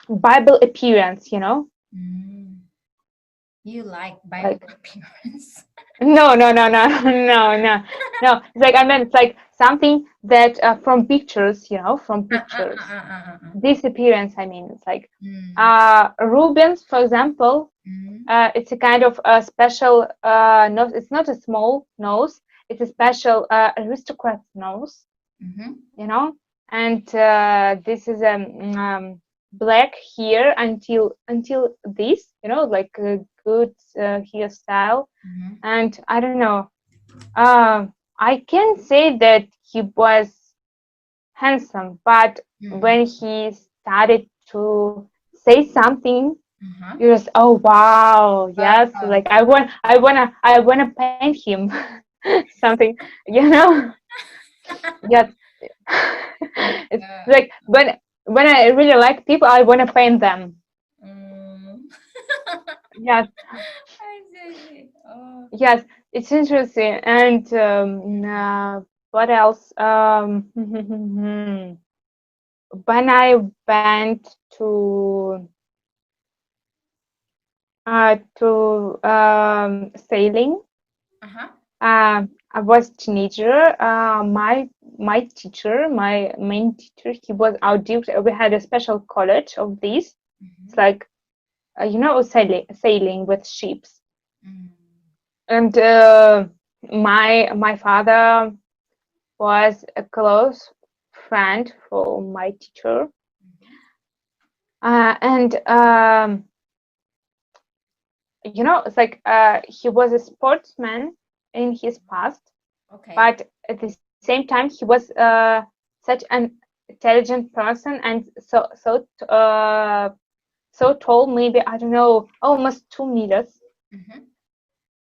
S2: Bible appearance, you know,
S1: Mm. You like Bible
S2: like
S1: appearance?
S2: no, no, no, no, no, no, no. It's like I mean, it's like something that from pictures, from
S1: Uh, uh, uh,
S2: pictures.
S1: uh, uh, uh, uh.
S2: This appearance, I mean, it's like
S1: Mm,
S2: Rubens, for example.
S1: mm,
S2: It's a kind of a special nose. It's not a small nose. It's a special aristocrat nose,
S1: mm-hmm,
S2: and this is black here until this, like a good hairstyle.
S1: mm-hmm,
S2: And I don't know. I can say that he was handsome, but
S1: mm,
S2: when he started to say something,
S1: uh-huh.
S2: you just, oh wow, yes,
S1: Wow.
S2: like I wanna paint him something, you know. Yes.
S1: My
S2: It's
S1: God.
S2: like when I really like people, I wanna paint them.
S1: Mm.
S2: Yes,
S1: I see. Oh.
S2: yes, it's interesting. And what else? When I went to sailing,
S1: Uh-huh.
S2: I was teenager. My teacher, my main teacher, he was our tutor. We had a special college of this. It's
S1: Mm-hmm.
S2: like sailing with ships.
S1: Mm.
S2: And my father was a close friend for my teacher.
S1: Mm-hmm.
S2: And it's like he was a sportsman in his past,
S1: Okay.
S2: but at the same time he was such an intelligent person, and so tall, maybe, I don't know, almost 2 meters.
S1: Mm-hmm.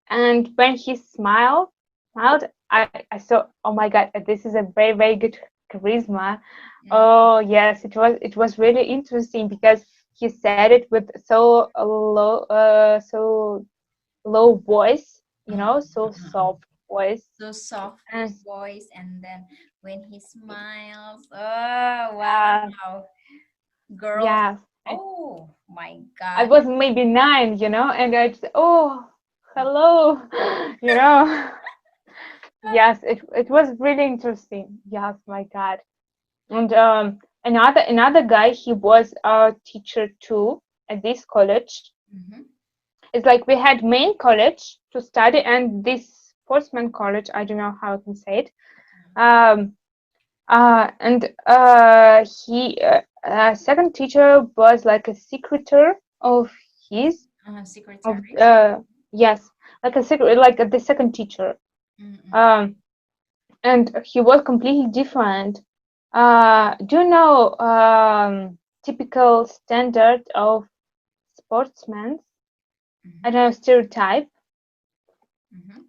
S2: And when he smiled, I saw, oh my god, this is a very, very good charisma.
S1: Mm.
S2: Oh yes, it was really interesting because he said it with so low voice, so
S1: Uh-uh.
S2: soft voice.
S1: So soft
S2: And
S1: voice, and then when he smiles, oh
S2: yeah,
S1: wow, girls,
S2: yes,
S1: oh my
S2: I
S1: God.
S2: was maybe 9, and I just, oh, hello, you know. Yes, it was really interesting. Yes, my God. And another guy, he was a teacher too at this college.
S1: Mm-hmm.
S2: It's like we had main college to study and this sportsman college. I don't know how I can say it. Um, and he second teacher was like a secretary of his of
S1: Secretary.
S2: yes, like a secret, like the second teacher.
S1: Mm-mm.
S2: Um, and he was completely different. Do you know typical standard of sportsmen? I
S1: Mm-hmm.
S2: don't know, stereotype.
S1: Mm-hmm.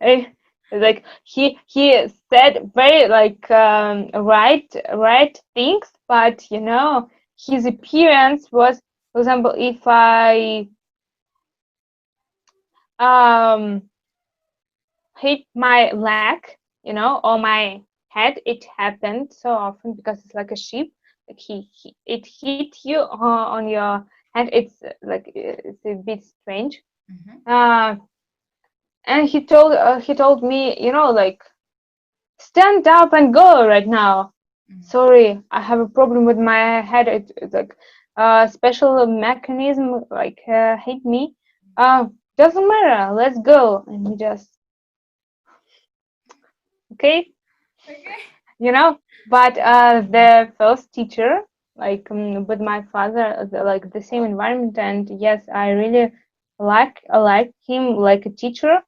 S2: Eh, like he said very like right things, but his appearance was, for example, if I um hit my leg, or my head. It happened so often because it's like a sheep. Like it hit you on your head. It's a bit strange.
S1: Mm-hmm.
S2: Uh, and he told me, like, stand up and go right now. Sorry, I have a problem with my head. It's like special mechanism like hit me. Doesn't matter. Let's go. And he just, okay.
S1: Okay.
S2: But the first teacher, like, with my father, like the same environment, and yes, I really like him like a teacher.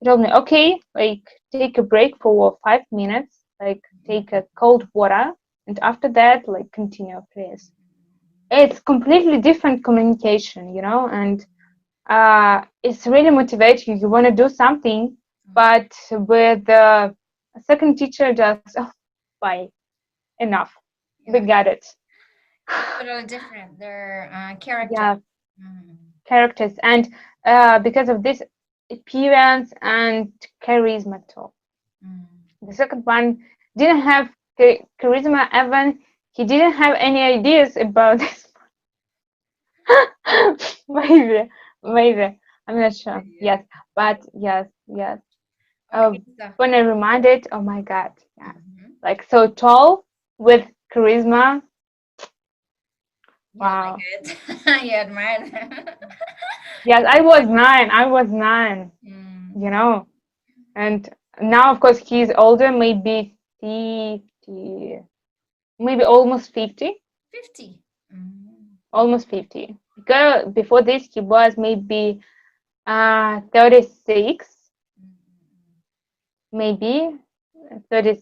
S2: He told me, okay, like, take a break for 5 minutes, like take a cold water, and after that, like, continue, please. It's completely different communication, and it's really motivating. You want to do something,
S1: Mm-hmm.
S2: but with a second teacher, just, oh, bye, enough, we
S1: Yeah.
S2: got it.
S1: Totally different. Their character.
S2: Yeah,
S1: Mm.
S2: characters, and because of this appearance and charisma too.
S1: Mm.
S2: The second one didn't have charisma, even he didn't have any ideas about this. maybe maybe I'm not sure.
S1: Yeah.
S2: Yes, but yes, yes. Uh,
S1: Okay, so
S2: when I reminded, oh my God, yes,
S1: mhm.
S2: like so tall with charisma.
S1: You like
S2: Wow.
S1: it. You admire them.
S2: Yes, I was nine. I was nine. You
S1: Mm,
S2: know, and now of course he's older, maybe 50, maybe almost 50,
S1: 50. Mm,
S2: almost 50. Because before this he was maybe 36,
S1: mm,
S2: maybe 30,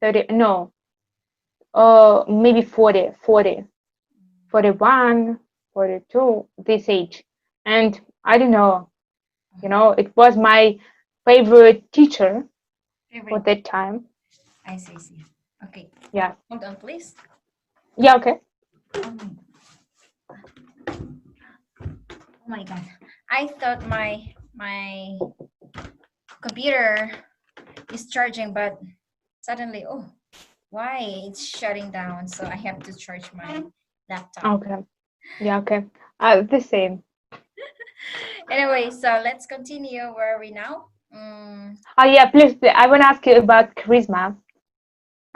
S2: 30, no, maybe 40, 40,
S1: mm.
S2: 41, 42, this age. And I don't know,
S1: Uh-huh.
S2: it was my favorite teacher for
S1: Favorite.
S2: that time.
S1: I see, see. Okay.
S2: Yes.
S1: Hold on, please.
S2: Yeah, okay.
S1: Oh my God. I thought my computer is charging, but suddenly, oh, why it's shutting down? So I have to charge my laptop.
S2: Okay. Yeah, okay. The same.
S1: Anyway, so let's continue. Where are we now?
S2: Oh yeah, please, I want to ask you about charisma.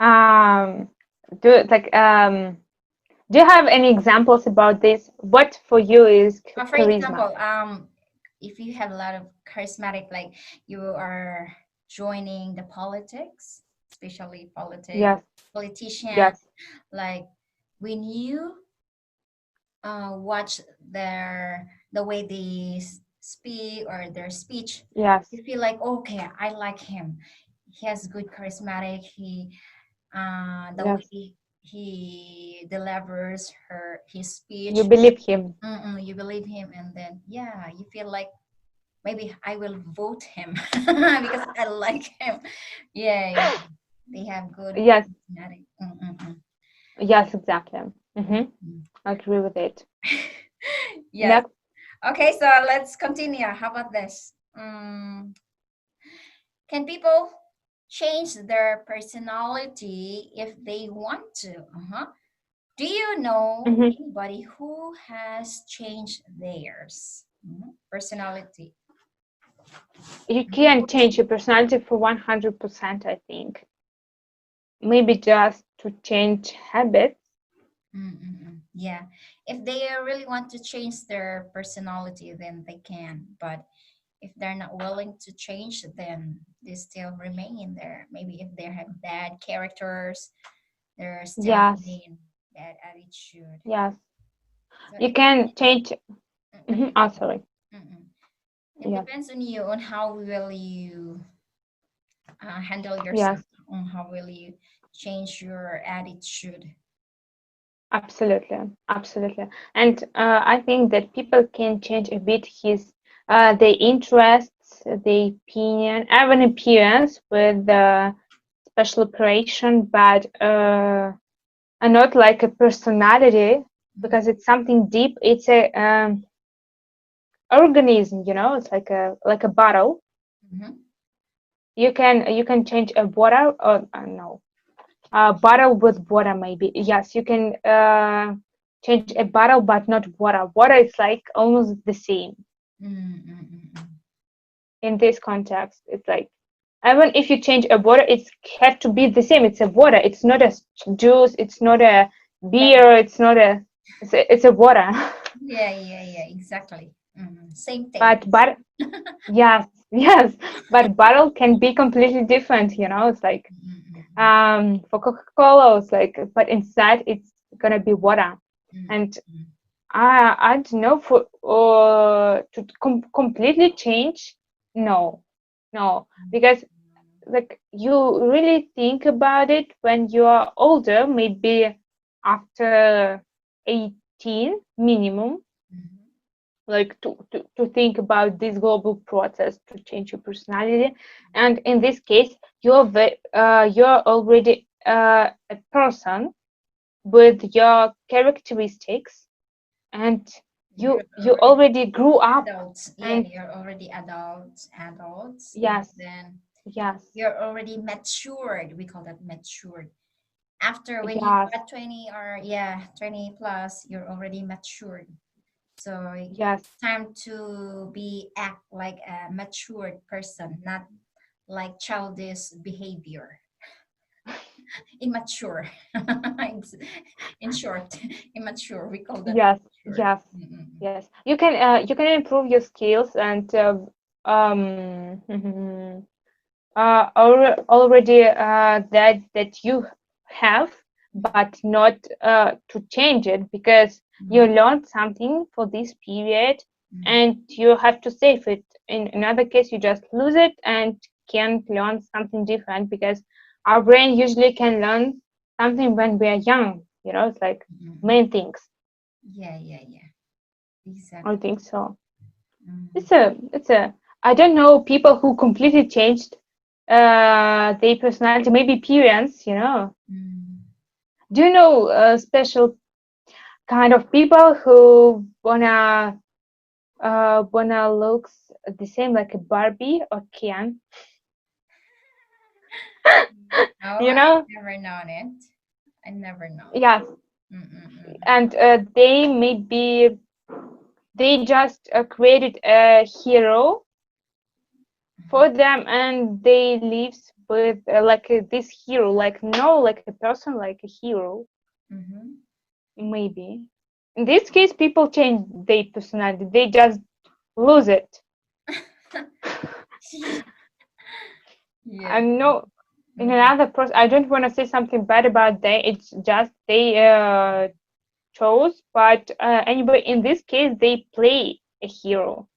S2: Um, do you have any examples about this? What for you is
S1: For
S2: charisma?
S1: example, if you have a lot of charismatic, like you are joining the politics, especially
S2: Yes,
S1: politician,
S2: yes,
S1: like when you watch the way they speak or their speech,
S2: yes,
S1: you feel like okay, I like him. He has good charismatic. The
S2: yes.
S1: way he delivers his
S2: You
S1: speech.
S2: believe him.
S1: You believe him, and then yeah, you feel like maybe I will vote him because I like him. Yeah, yeah. They have good
S2: Yes,
S1: charismatic. Mm-mm-mm.
S2: yes, exactly.
S1: Mm.
S2: I agree with it.
S1: Yes.
S2: Next.
S1: Okay, so let's continue. How about this? Can people change their personality if they want to? Uh-huh. Do you know
S2: hmm
S1: anybody who has changed theirs? Personality.
S2: You can change your personality for 100%, I think. Maybe just to change habits.
S1: Yeah. If they really want to change their personality, then they can. But if they're not willing to change, then they still remain in there. Maybe if they have bad characters, they're still
S2: Yes,
S1: remain bad attitude.
S2: yes.
S1: So
S2: You
S1: it
S2: can change.
S1: depends.
S2: Oh, sorry.
S1: Mm-mm. It
S2: Yes,
S1: depends on you on how will you handle yourself,
S2: yes,
S1: on how will you change your attitude.
S2: absolutely, absolutely. And I think that people can change a bit his their interests, their opinion, even appearance with special operation, but not like a personality because it's something deep. It's a organism, it's like a bottle.
S1: Mm-hmm.
S2: You can change a water or no, bottle with water maybe. Yes, you can change a bottle but not water. Water is like almost the same
S1: Mm-mm-mm-mm.
S2: in this context. It's like even if you change a water, it has to be the same. It's a water. It's not a juice. It's not a
S1: Yeah,
S2: beer. It's a water.
S1: yeah, yeah, yeah, exactly. Same taste.
S2: but yes, yes, but bottle can be completely different. It's like
S1: Mm-mm-mm-mm.
S2: for Coca-Cola, it's like, but inside it's gonna be water. And
S1: Mm-mm-mm.
S2: I don't know, for to completely change. No, no, because like you really think about it when you are older, maybe after 18 minimum,
S1: Mhm.
S2: like to think about this global process to change your personality. And in this case, you're already a person with your characteristics, and
S1: You're
S2: you
S1: already
S2: already grew up.
S1: adults. Yeah,
S2: And
S1: you're already adults, and
S2: yes,
S1: then
S2: yes,
S1: you're already matured. We call that matured. After when you
S2: yes,
S1: got 20 or yeah, 20 plus, you're already matured. So
S2: Yes.
S1: it's time to be act like a matured person, not like childish behavior. Immature. In short, immature. We call that
S2: Yes.
S1: immature.
S2: Yes.
S1: Mm-mm.
S2: Yes. You can improve your skills and already that you have, but not to change it because you
S1: Mm-mm.
S2: learned something for this period
S1: Mm-mm.
S2: and you have to save it. In another case, you just lose it and can't learn something different because our brain usually can learn something when we are young. It's like
S1: Mm-mm.
S2: main things.
S1: Yeah, yeah, yeah.
S2: I
S1: Exactly.
S2: think so.
S1: Mm.
S2: It's a I don't know people who completely changed their personality, maybe parents.
S1: Mm.
S2: Do you know special kind of people who wanna looks the same like a Barbie or Ken?
S1: No,
S2: You
S1: I
S2: know?
S1: never known it. I never known.
S2: Yes.
S1: Mm-mm-mm.
S2: And they just created a hero for them and they lives with like this hero, like no like a person, like a hero.
S1: Mm-hmm.
S2: Maybe. In this case, people change their personality. They just lose it.
S1: Yeah.
S2: I'm no in
S1: Mm-hmm.
S2: another person. I don't want to say something bad about them. It's just they chose, but anyway, in this case, they play a hero.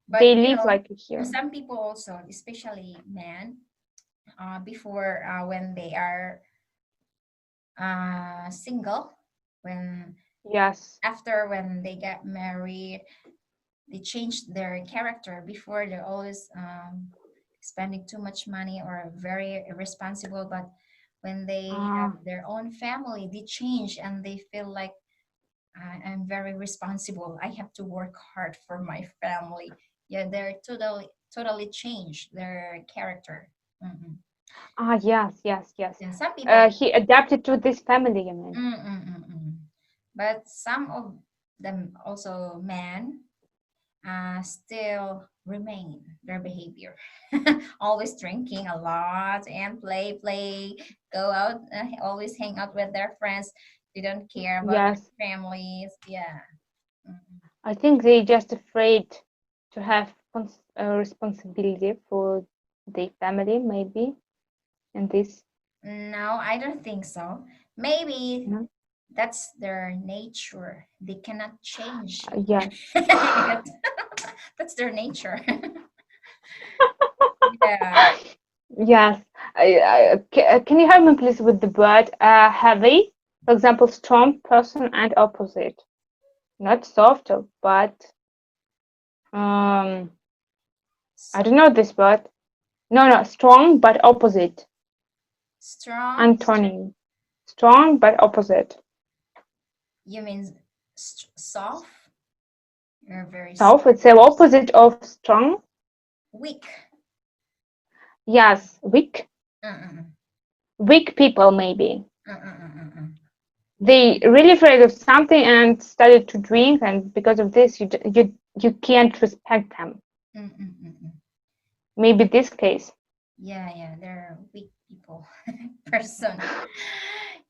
S1: But
S2: They
S1: you
S2: live
S1: know,
S2: like a hero.
S1: some people also, especially men, before when they are single, when
S2: Yes.
S1: after when they get married, they change their character. Before they're always spending too much money or very irresponsible, but when they have
S2: Ah,
S1: their own family, they change and they feel like I'm very responsible. I have to work hard for my family. Yeah, they're totally changed their character. Mm-mm.
S2: yes, yes, yes.
S1: And some people,
S2: He adapted to this family, I mean.
S1: mm-mm-mm-mm. But some of them also men still remain their behavior. Always drinking a lot and play, go out, always hang out with their friends. They don't care about
S2: Yes.
S1: their families. Yeah. Mm-mm.
S2: I think they just afraid to have responsibility for their family, maybe, and this.
S1: No, I don't think so. Maybe
S2: No?
S1: that's their nature. They cannot change
S2: Yes.
S1: it. That's their nature. Yeah.
S2: Yes. Can you help me please with the word heavy? For example, strong person and opposite. Not soft, but um, I
S1: So
S2: don't know this word. No, no, strong but opposite.
S1: strong.
S2: Antonym. Strong but opposite.
S1: You mean soft? You're very
S2: Soft, it's the opposite of strong.
S1: weak.
S2: Yes, weak.
S1: Uh-uh.
S2: Weak people, maybe.
S1: Uh-uh.
S2: They really afraid of something and started to drink, and because of this, you can't respect them.
S1: Mm-mm.
S2: Maybe this case.
S1: Yeah, yeah, they're weak people. Person.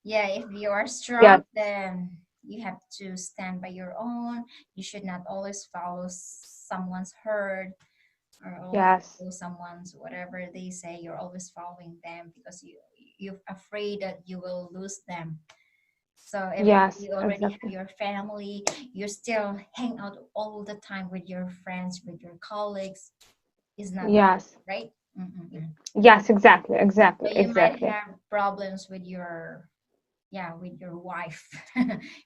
S1: Yeah, if you are strong,
S2: Yes,
S1: then you have to stand by your own. You should not always follow someone's herd or always
S2: yes,
S1: follow someone's whatever they say. You're always following them because you're afraid that you will lose them. So even if
S2: yes,
S1: you already have
S2: exactly.
S1: your family, you still hang out all the time with your friends, with your colleagues. Is not good,
S2: Yes,
S1: right? Mm-mm-mm.
S2: yes, exactly,
S1: So
S2: exactly,
S1: you might
S2: exactly.
S1: have problems with your, yeah, with your wife,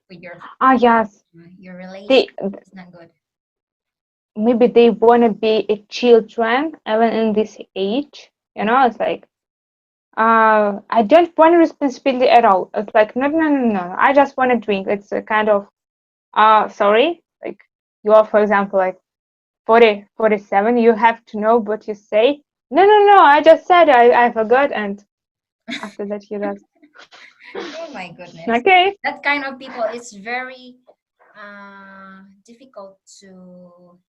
S1: with
S2: Yes,
S1: your relation.
S2: they
S1: It's not good.
S2: maybe they wanna be a children even in this age. It's like I don't want responsibility at all. It's like no, no, no, no. I just want to drink. It's a kind of sorry, like you are, for example, like 40, 47. You have to know what you say. No, no, no. I just said I forgot, and after that you just
S1: Oh my goodness.
S2: okay.
S1: That kind of people is very difficult to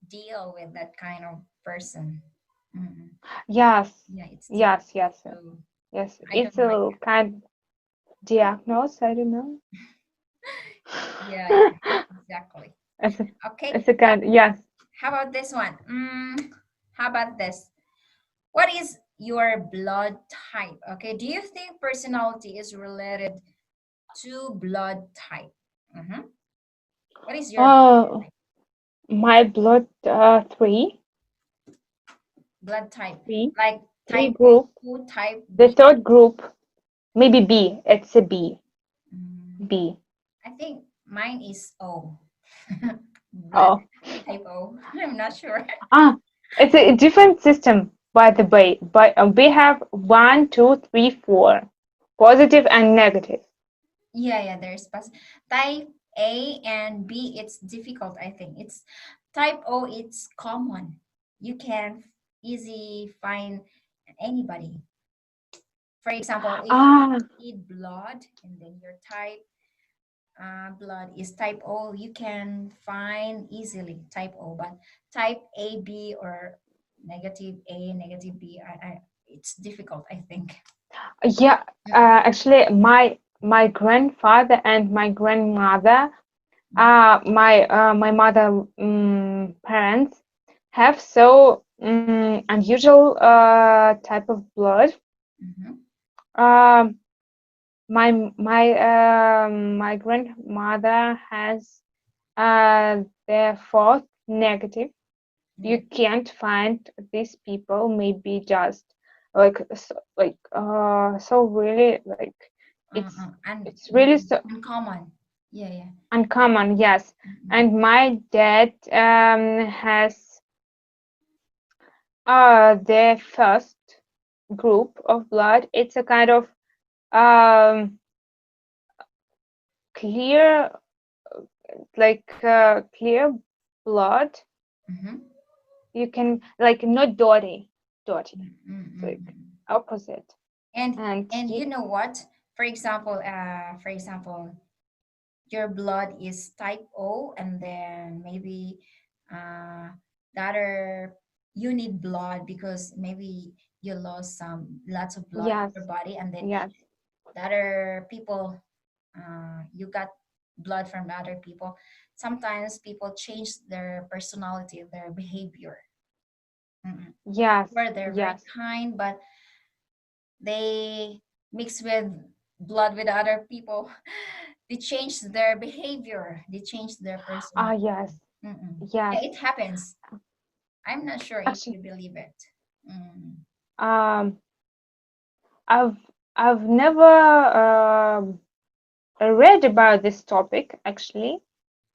S1: deal with that kind of person. Mm.
S2: Yes,
S1: Yeah, it's difficult.
S2: yes, yes,
S1: So
S2: yes.
S1: I don't
S2: It's
S1: like
S2: a kind of diagnosis. I don't know.
S1: it. Yeah, yeah, exactly.
S2: It's a,
S1: Okay,
S2: it's a kind. Yes.
S1: how about this one? How about this? What is your blood type? Okay, do you think personality is related to blood type? Mm-hmm. What is your
S2: Oh, my blood. Three,
S1: blood type?
S2: three,
S1: Like
S2: three
S1: type
S2: group.
S1: O, type
S2: The
S1: B?
S2: third group, maybe B. It's a B.
S1: Mm,
S2: B.
S1: I think mine is O. Blood
S2: Oh.
S1: type O. I'm not sure.
S2: Ah, it's a different system, by the way. But we have one, two, three, four, positive and negative.
S1: Yeah, yeah, type A and B, it's difficult, I think. It's type O, it's common. You can easy find anybody. For example, if you
S2: Ah,
S1: need blood and then your type blood is type O, you can find easily type O. But type AB or negative A, negative B, it's difficult, I think.
S2: yeah.
S1: Mm-mm,
S2: Actually, my grandfather and my grandmother,
S1: mm-hmm,
S2: my mother parents have so unusual type of blood.
S1: mm-hmm,
S2: Um, my grandmother has the fourth negative. You
S1: negative.
S2: can't find these people. Maybe just so really like
S1: Uh-uh. And
S2: it's really so
S1: uncommon. Yeah, yeah.
S2: uncommon. Yes,
S1: Mm-mm.
S2: and my dad has the first group of blood. It's a kind of um clear clear blood.
S1: Mm-hmm.
S2: You can like not dirty. It's like
S1: Mm-mm.
S2: opposite.
S1: And
S2: And
S1: and
S2: you,
S1: you know what? For example, your blood is type O, and then maybe uh, the other you need blood because maybe you lost some lots of blood in
S2: yes,
S1: your body, and then
S2: yes,
S1: the other people you got blood from the other people. Sometimes people change their personality, their behavior. Mm-mm.
S2: yes,
S1: Where they're very
S2: yes.
S1: kind, but they mix with blood with other people. They change their behavior, they change their
S2: Ah,
S1: personality.
S2: yes,
S1: Mm-mm. Yeah,
S2: yes.
S1: it happens. I'm not sure if
S2: Actually,
S1: you believe it. Mm.
S2: um, I've I've never read about this topic actually.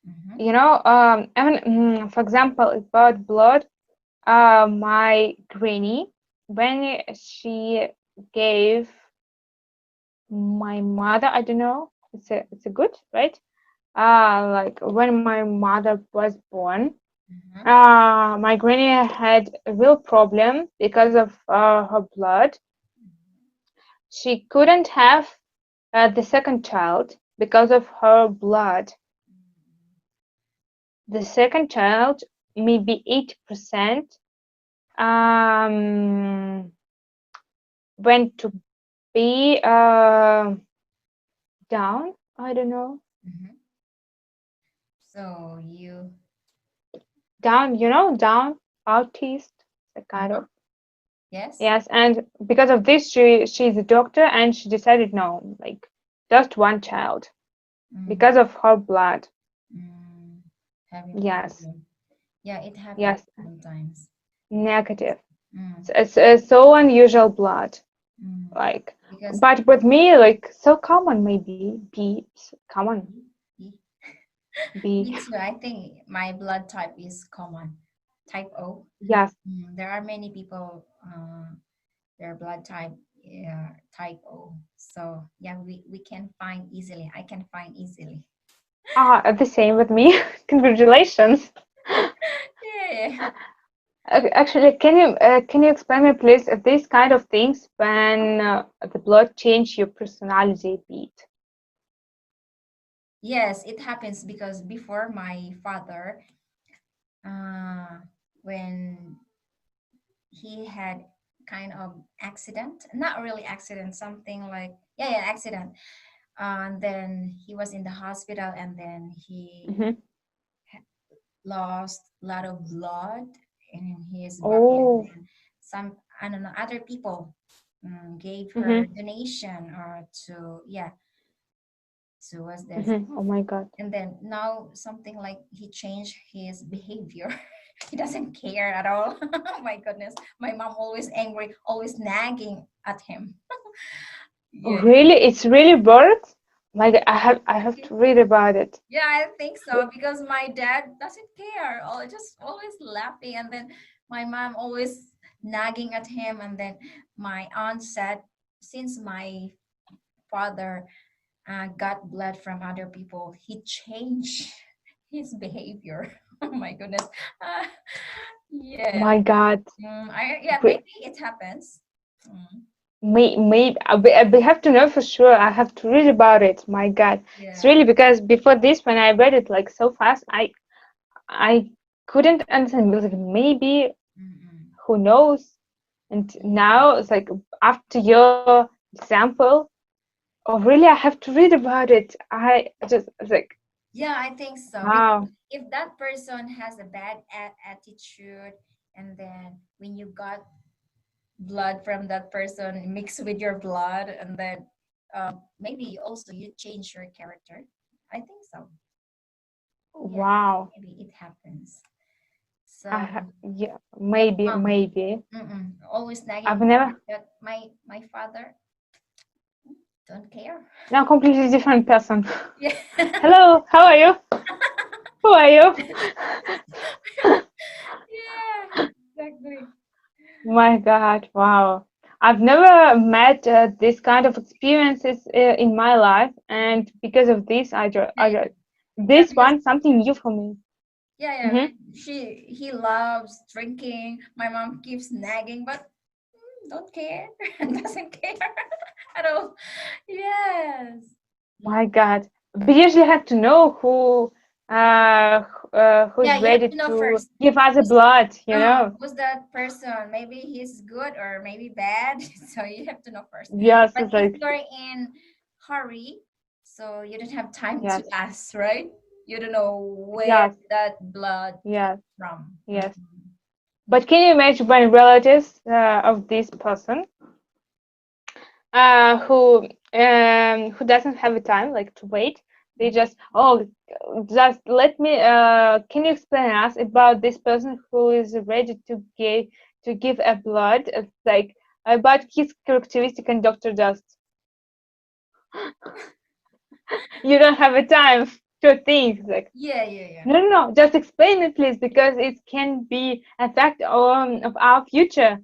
S1: Mm-hmm.
S2: You know, even for example, about blood. My granny, when she gave my mother, I don't know, it's a good, right? Like when my mother was born,
S1: Mm-hmm.
S2: my granny had a real problem because of her blood. She couldn't have the second child because of her blood. The second child, maybe 80%, um, went to be down. I don't know.
S1: Mm-hmm. So you,
S2: Down, you know, down, autist, a kind
S1: uh-huh.
S2: of.
S1: Yes.
S2: Yes, and because of this, she's a doctor, and she decided no, like just one child
S1: Mm.
S2: because of her blood.
S1: Mm. Having
S2: Yes,
S1: problem. Yeah, it happens
S2: yes,
S1: sometimes. It
S2: negative.
S1: mm,
S2: It's so unusual blood.
S1: mm.
S2: Like,
S1: Because
S2: but with me, like so common, maybe B, common
S1: me
S2: B.
S1: me too. I think my blood type is common, type O.
S2: Yes.
S1: There are many people, their blood type, type O. So yeah, we can find easily. I can find easily.
S2: The same with me. Congratulations.
S1: Yeah.
S2: Actually, can you explain me, please, these kind of things when the blood change your personality a bit?
S1: yes, it happens because before my father, uh, when he had kind of accident, not really accident, something like, yeah, accident. And then he was in the hospital, and then he
S2: Hmm.
S1: lost a lot of blood in his body, and
S2: Oh.
S1: then some, I don't know, other people gave her
S2: Hmm.
S1: donation or to, yeah, so was this.
S2: Hmm. Oh my God.
S1: And then now something like he changed his behavior. He doesn't care at all. Oh my goodness, my mom always angry, always nagging at him. Yeah.
S2: Really? It's really worth? My God, I have to read about it.
S1: Yeah, I think so because my dad doesn't care. Oh, just always laughing, and then my mom always nagging at him, and then my aunt said, since my father got blood from other people, he changed his behavior. Oh my goodness. Uh, yeah.
S2: My God.
S1: Yeah,
S2: Re-
S1: maybe it happens. Mm,
S2: Maybe I have to know for sure. I have to read about it. My God, it's
S1: yeah.
S2: really because before this, when I read it like so fast, I couldn't understand. It was like maybe
S1: Mm-mm.
S2: who knows? And
S1: Yeah.
S2: now it's like after your example, oh really? I have to read about it. I just it's like
S1: Yeah, I think so. Because
S2: wow.
S1: if that person has a bad attitude, and then when you got blood from that person mixed with your blood, and then maybe also you change your character. I think so. Yeah,
S2: Wow.
S1: maybe it happens. So,
S2: Yeah, maybe.
S1: always nagging
S2: I've
S1: me
S2: never.
S1: that my father don't care.
S2: Now completely different person.
S1: Yeah.
S2: Hello, how are you? Who are you?
S1: Yeah, exactly.
S2: My God, wow. I've never met this kind of experiences in my life, and because of this,
S1: Yeah, yeah, yeah,
S2: this
S1: because
S2: one something new for me.
S1: yeah,
S2: Hmm.
S1: he loves drinking. My mom keeps nagging, but don't care, doesn't care at all. Yes.
S2: My God, we usually have to know
S1: Yeah,
S2: who's
S1: you have
S2: ready
S1: to know
S2: to
S1: first.
S2: give us a
S1: Who's,
S2: blood, you know?
S1: who's that person? Maybe he's good or maybe bad. So you have to know first.
S2: Yes,
S1: But
S2: it's
S1: if
S2: like
S1: you're in hurry, so you don't have time to
S2: yes,
S1: ask, right? You don't know where
S2: yes,
S1: that blood came
S2: yes,
S1: from.
S2: yes.
S1: Yeah.
S2: But can you imagine when relatives of this person who doesn't have a time like to wait, they just oh just let me can you explain us about this person who is ready to give a blood, like about his characteristic, and doctor just you don't have a time to think like
S1: Yeah, yeah, yeah.
S2: no, no, no, just explain it please because it can be a fact of our future.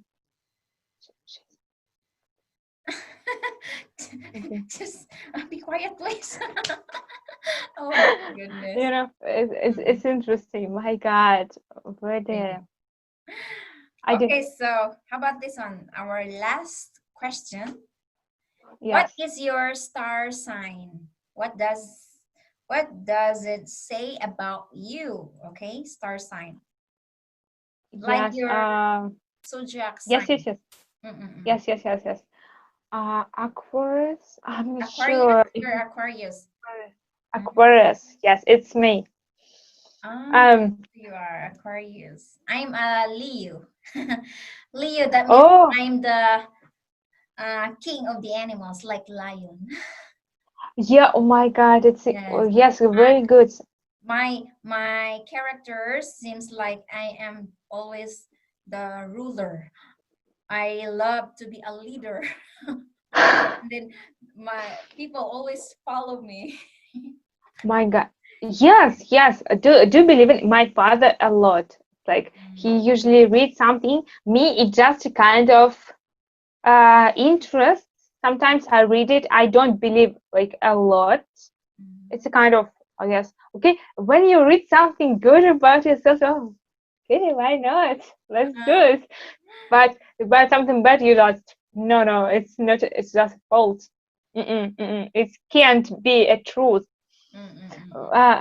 S2: Okay.
S1: Just be quiet, please. Oh my goodness.
S2: It's interesting. My God,
S1: Yeah.
S2: really, I do.
S1: Okay, so how about this one? Our last question. What
S2: Yes,
S1: is your star sign? What does it say about you? Okay, star sign. Like
S2: yes,
S1: your zodiac
S2: yes, yes,
S1: sign.
S2: yes,
S1: Mm-mm-mm.
S2: yes, yes, yes, yes. Aquarius. I'm not
S1: Aquarius?
S2: sure if
S1: You're
S2: it's
S1: Aquarius. Mm.
S2: Aquarius. Yes, it's me.
S1: Ah,
S2: Um.
S1: you are Aquarius. I'm a Leo. Leo, that means
S2: Oh,
S1: I'm the king of the animals, like lion.
S2: yeah. Oh my God. Oh,
S1: Yes.
S2: yes. Very good.
S1: My character seems like I am always the ruler. I love to be a leader. And then my people always follow me.
S2: My God. Yes, yes. I do believe in my father a lot. Like he
S1: Mm,
S2: usually reads something. Me, it just a kind of interest. Sometimes I read it. I don't believe like a lot. It's a
S1: mm.
S2: kind of I guess okay. When you read something good about yourself, oh, okay, why not? Let's do
S1: Uh,
S2: it. But about something bad, you just no, no. It's not. It's just false. Mm-mm, mm-mm. It can't be a truth.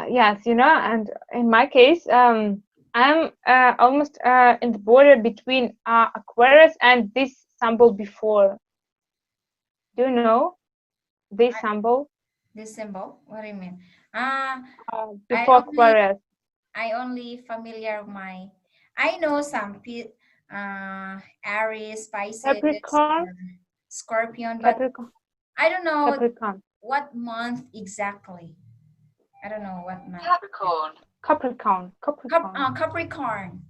S2: Yes, and in my case, I'm almost in the border between Aquarius and this symbol before. Do you know this symbol
S1: This symbol? What do you mean? I
S2: before
S1: only
S2: Aquarius?
S1: I only familiar my I know some Aries, Pisces,
S2: Capricorn,
S1: or Scorpion, but
S2: Capricorn,
S1: I don't know
S2: Capricorn,
S1: what month exactly. I don't know what month.
S2: Capricorn, Capricorn,
S1: Capricorn.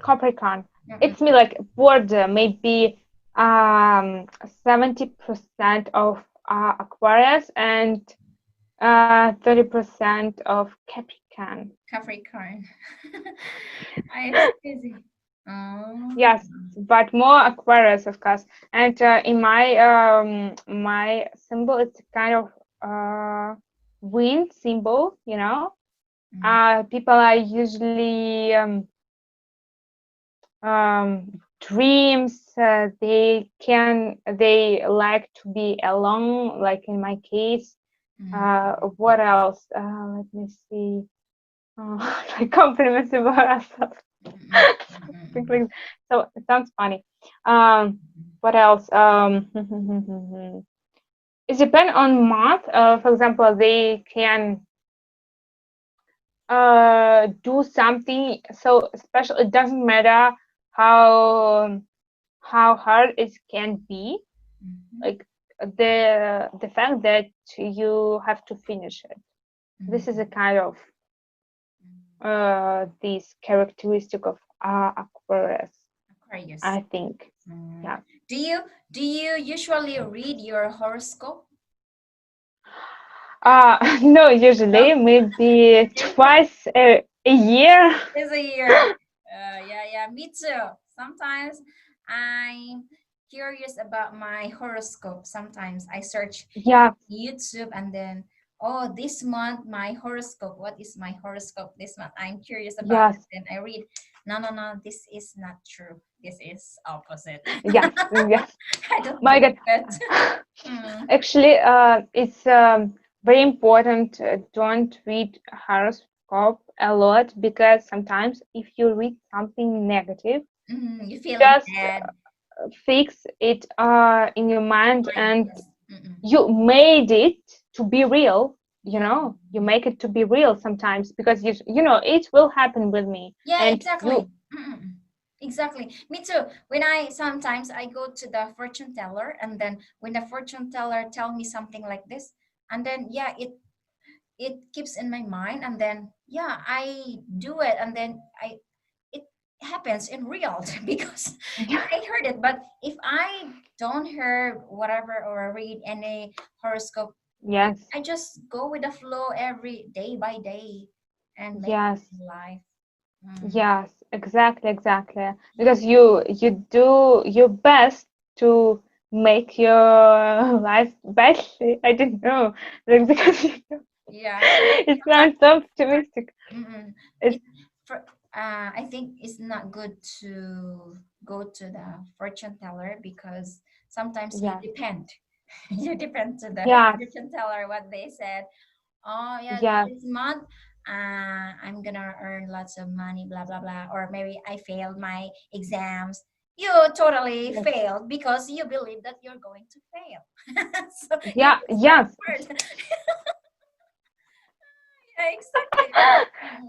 S2: Capricorn.
S1: Mm-mm.
S2: It's me like border, maybe 70% of Aquarius and 30% of Capricorn.
S1: Capricorn. It's crazy. Oh.
S2: Yes, but more Aquarius, of course. And in my symbol, it's kind of wind symbol.
S1: Mm,
S2: People are usually dreams. They like to be alone. Like in my case.
S1: mm,
S2: What else? Let me see. Like compliments about ourselves.
S1: mm,
S2: Things
S1: mm,
S2: like so it sounds funny. Um, what else? It depends on month. For example, they can do something so special. It doesn't matter how how hard it can be.
S1: mm,
S2: Like the fact that you have to finish it. This is a kind of
S1: mm.
S2: this characteristic of Aquarius,
S1: Aquarius.
S2: I think.
S1: Mm.
S2: Yeah.
S1: Do you usually read your horoscope?
S2: No,
S1: No.
S2: usually maybe twice a year.
S1: It's a year. Yeah, yeah, me too. Sometimes I'm curious about my horoscope. Sometimes I search
S2: Yeah,
S1: YouTube and then, oh, this month my horoscope. What is my horoscope this month? I'm curious about it.
S2: yes,
S1: Then I read, no, no, no, this is not true. This is opposite.
S2: yes, yes.
S1: I don't
S2: My
S1: believe
S2: God.
S1: it. Hmm.
S2: Actually, it's very important. Don't read horoscope a lot because sometimes if you read something negative,
S1: You feel
S2: just
S1: bad.
S2: fix it in your mind
S1: Mind,
S2: and
S1: yes.
S2: you made it to be real.
S1: Yeah.
S2: You make it to be real sometimes because you know it will happen with me
S1: Yeah,
S2: and
S1: exactly.
S2: you.
S1: Exactly. Me too. When I sometimes I go to the fortune teller and then when the fortune teller tell me something like this, and then yeah, it keeps in my mind and then yeah, I do it and then I it happens in real because I heard it. But if I don't hear whatever or read any horoscope,
S2: Yes,
S1: I just go with the flow every day by day and make
S2: yes,
S1: my life. Mm.
S2: yes, exactly,
S1: Yeah,
S2: because you do your best to make your life better. I didn't know, like, because
S1: yeah.
S2: it
S1: Sometimes
S2: sounds so optimistic.
S1: mm,
S2: It's
S1: it for I think it's not good to go to the fortune teller because sometimes you
S2: Yes,
S1: depend. You depend to the
S2: yes,
S1: fortune teller what they said. Oh yeah,
S2: yes,
S1: this month I'm gonna earn lots of money, blah blah blah. Or maybe I failed my exams. You totally
S2: yes,
S1: failed because you believe that you're going to fail. So you
S2: yeah,
S1: work so
S2: yes.
S1: hard. Yeah, exactly.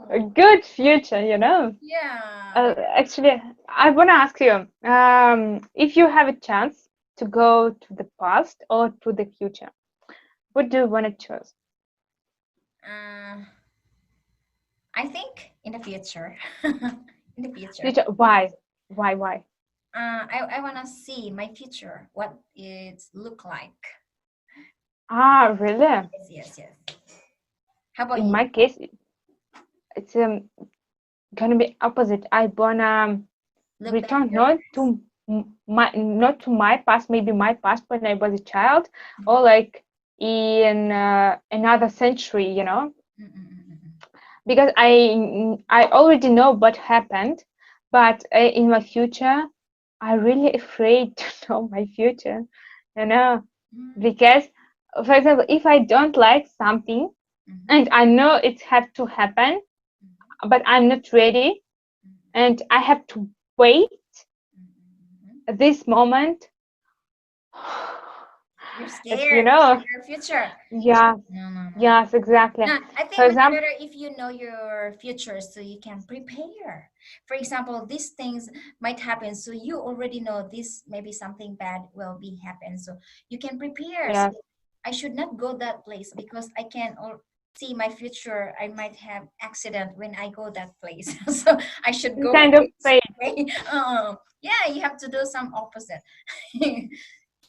S2: A
S1: Mm.
S2: good future.
S1: Yeah.
S2: Actually, I want to ask you, if you have a chance to go to the past or to the future, what do you want to choose?
S1: Uh, I think in the future. In the future.
S2: Future, why? Why?
S1: I want to see my future, what it look like.
S2: Really?
S1: Yes, yes, yes. How about
S2: In
S1: you?
S2: my case, it's gonna be opposite. I wanna
S1: Look back
S2: return
S1: your
S2: not
S1: past.
S2: to my past, maybe my past when I was a child, or
S1: Mhm.
S2: like in another century,
S1: Mm, mm, mm, mm,
S2: because I already know what happened, but in my future, I really afraid to know my future, you know,
S1: mm.
S2: because, for example, if I don't like something,
S1: Mm-hmm.
S2: and I know it had to happen, but I'm not ready, and I have to wait
S1: Mm-hmm.
S2: this moment.
S1: You're
S2: It's, you
S1: scared for
S2: know,
S1: your future.
S2: yeah,
S1: No, no, no.
S2: yes, exactly.
S1: No, I
S2: For
S1: think it's
S2: example,
S1: better if you know your future so you can prepare. For example, these things might happen, so you already know this maybe something bad will be happen. So you can prepare. So
S2: yes,
S1: I should not go that place because I can see my future. I might have accident when I go that place. So I should
S2: some
S1: go
S2: kind of
S1: this
S2: faith.
S1: way. Yeah, you have to do some opposite.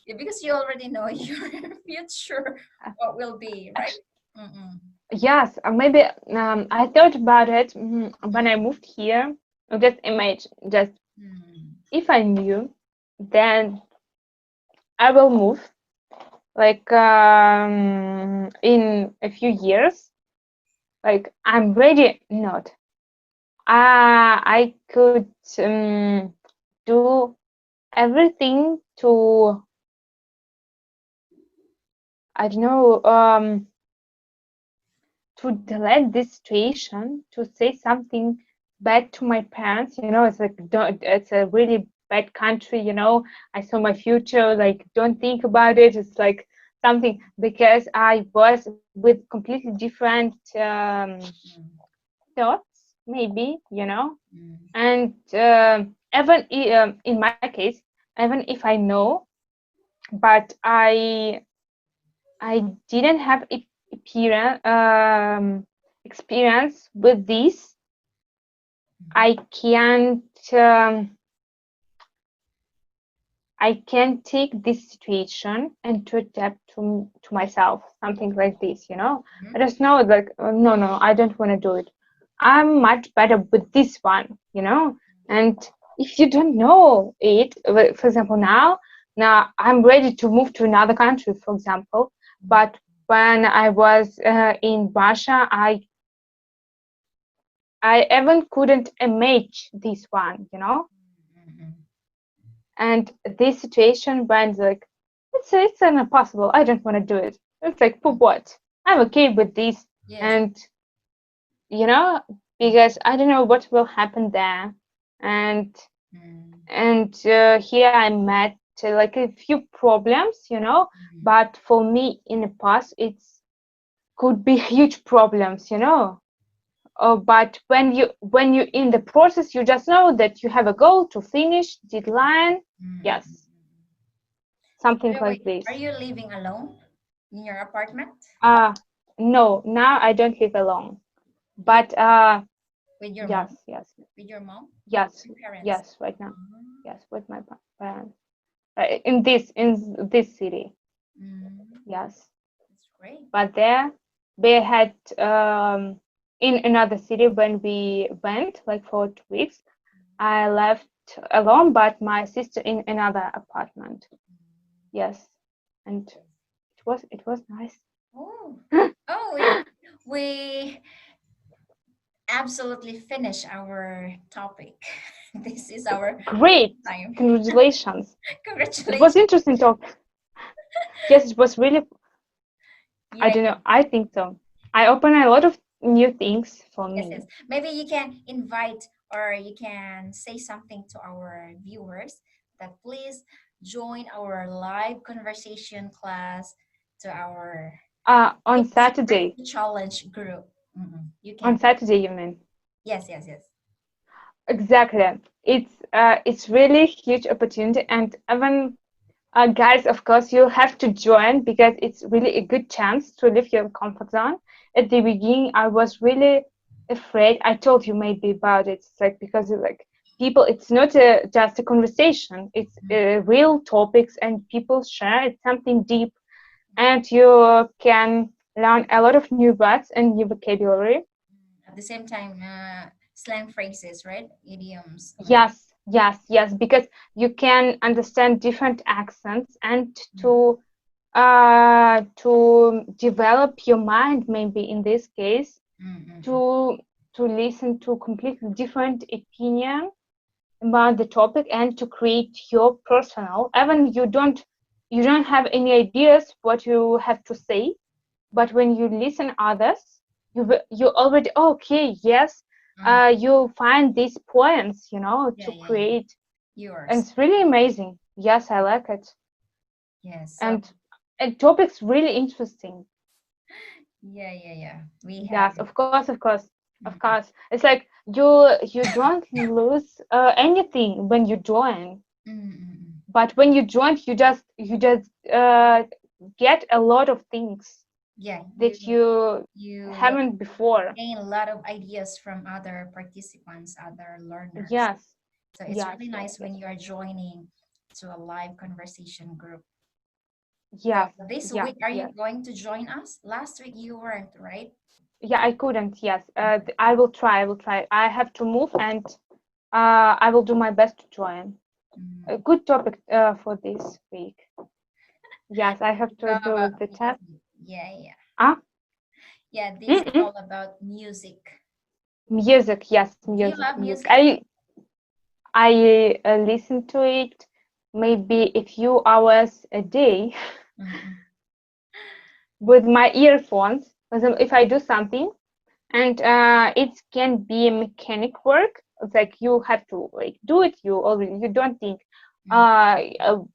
S1: Yeah, because you already know your future what will be, right?
S2: Actually,
S1: Mm-mm.
S2: yes, maybe I thought about it when I moved here. Just imagine, just
S1: Mm.
S2: if I knew, then I will move like in a few years. Like I'm ready. Not. I could do everything to, I don't know, to delete this situation, to say something bad to my parents. It's like, don't, it's a really bad country. I saw my future. Like, don't think about it. It's like something, because I was with completely different
S1: Mm.
S2: thoughts, maybe.
S1: Mm.
S2: And even in my case, even if I know, but I didn't have experience with this.
S1: Mhm.
S2: I can't um, I can take this situation and to adapt to myself, something like this. I
S1: Mhm.
S2: just know, like, no, no, I don't want to do it. I'm much better with this one. And if you don't know it, for example, now I'm ready to move to another country, for example. But when I was in Russia, I even couldn't imagine this one.
S1: Mhm.
S2: And this situation when, like, it's an impossible, I don't want to do it. It's like, for
S1: Mhm.
S2: what? I'm okay with this.
S1: Yes.
S2: And you know because I don't know what will happen there. and
S1: Mm.
S2: here I met like a few problems.
S1: Mhm.
S2: But for me in the past it's could be huge problems. But when you in the process, you just know that you have a goal to finish deadline.
S1: Mm.
S2: Yes, something
S1: Wait,
S2: like
S1: wait. Are
S2: this.
S1: you living alone in your apartment
S2: uh no, now I don't live alone,
S1: with
S2: but
S1: with your
S2: yes,
S1: mom?
S2: yes,
S1: With your mom?
S2: yes,
S1: Your parents?
S2: yes, right now.
S1: Mhm.
S2: Yes, with my parents. In this city.
S1: Mm.
S2: Yes,
S1: That's great.
S2: but there they had in another city when we went like for 2 weeks. I left alone, but my sister in another apartment. Yes, and it was nice.
S1: Oh, oh, we absolutely finish our topic. This is our
S2: Great,
S1: time.
S2: congratulations. It was
S1: Congratulations.
S2: interesting talk. Yes, it was really. I
S1: Yeah,
S2: don't know. I think so. I opened a lot of new things for
S1: yes, yes.
S2: me.
S1: Maybe you can invite or you can say something to our viewers that please join our live conversation class to our
S2: On Saturday.
S1: secret challenge group. You
S2: On
S1: can.
S2: Saturday, you mean?
S1: Yes, yes, yes.
S2: Exactly. It's really huge opportunity, and even guys, of course, you have to join because it's really a good chance to leave your comfort zone. At the beginning, I was really afraid. I told you maybe about it. It's like because like people, it's not just a conversation. It's real topics, and people share. It's something deep, and you can learn a lot of new words and new vocabulary.
S1: At the same time, slang phrases, right? Idioms.
S2: Yes, yes, yes, because you can understand different accents, and
S1: Mm,
S2: to develop your mind, maybe in this case,
S1: mm.
S2: to listen to completely different opinion about the topic, and to create your personal, even you don't have any ideas what you have to say, but when you listen others, you already okay, yes,
S1: Mm.
S2: you find these points,
S1: Yeah,
S2: to
S1: yeah, yeah.
S2: create, and
S1: Yours.
S2: it's really amazing. Yes, I like it,
S1: Yes. So
S2: and topic's really interesting.
S1: yeah, yeah, yeah. We have
S2: Yes,
S1: it.
S2: of
S1: Mm-mm.
S2: course. It's like you don't lose anything when you join,
S1: Mm-mm.
S2: but when you join, you just get a lot of things
S1: Yeah,
S2: that you
S1: you will
S2: haven't before.
S1: gain a lot of ideas from other participants, other learners.
S2: Yes,
S1: So it's
S2: yes,
S1: really
S2: yes,
S1: nice when
S2: yes,
S1: you are joining to a live conversation group. So
S2: yes,
S1: this
S2: yes,
S1: week, are you
S2: yes.
S1: going to join us? Last week you weren't, right?
S2: Yeah, I couldn't. Yes, I will try. I will try. I have to move, and I will do my best to join. A
S1: Mm.
S2: good topic for this week. Yes, I have
S1: It's
S2: to
S1: all about
S2: do the test.
S1: music. Yeah, yeah.
S2: Ah,
S1: Yeah, this is
S2: mm-mm.
S1: all about music.
S2: Music. Yes,
S1: Do you
S2: music,
S1: love
S2: music.
S1: music?
S2: I listen to it maybe a few hours a day
S1: Mm-mm.
S2: with my earphones. For example, if I do something, and it can be mechanic work. It's like you have to like do it. You don't think.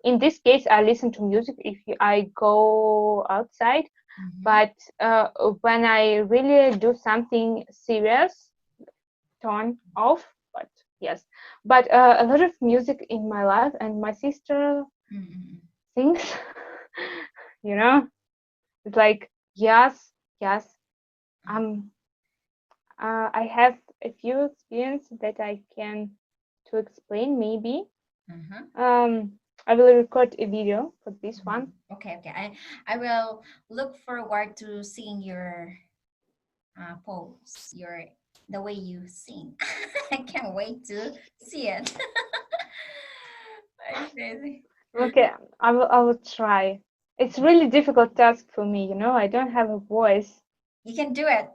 S2: In this case, I listen to music if I go outside.
S1: Mm-hmm.
S2: But when I really do something serious, turn off. But yes, but a lot of music in my life, and my sister
S1: Mm-mm.
S2: sings. you know, it's like yes, yes. Um, I have a few experience that I can to explain maybe.
S1: Mm-hmm.
S2: I will record a video for this
S1: Mm.
S2: one.
S1: Okay, okay. I will look forward to seeing your pose, your the way you sing. I can't wait to see it. Okay.
S2: Okay, I will try. It's really difficult task for me, I don't have a voice.
S1: You can do it.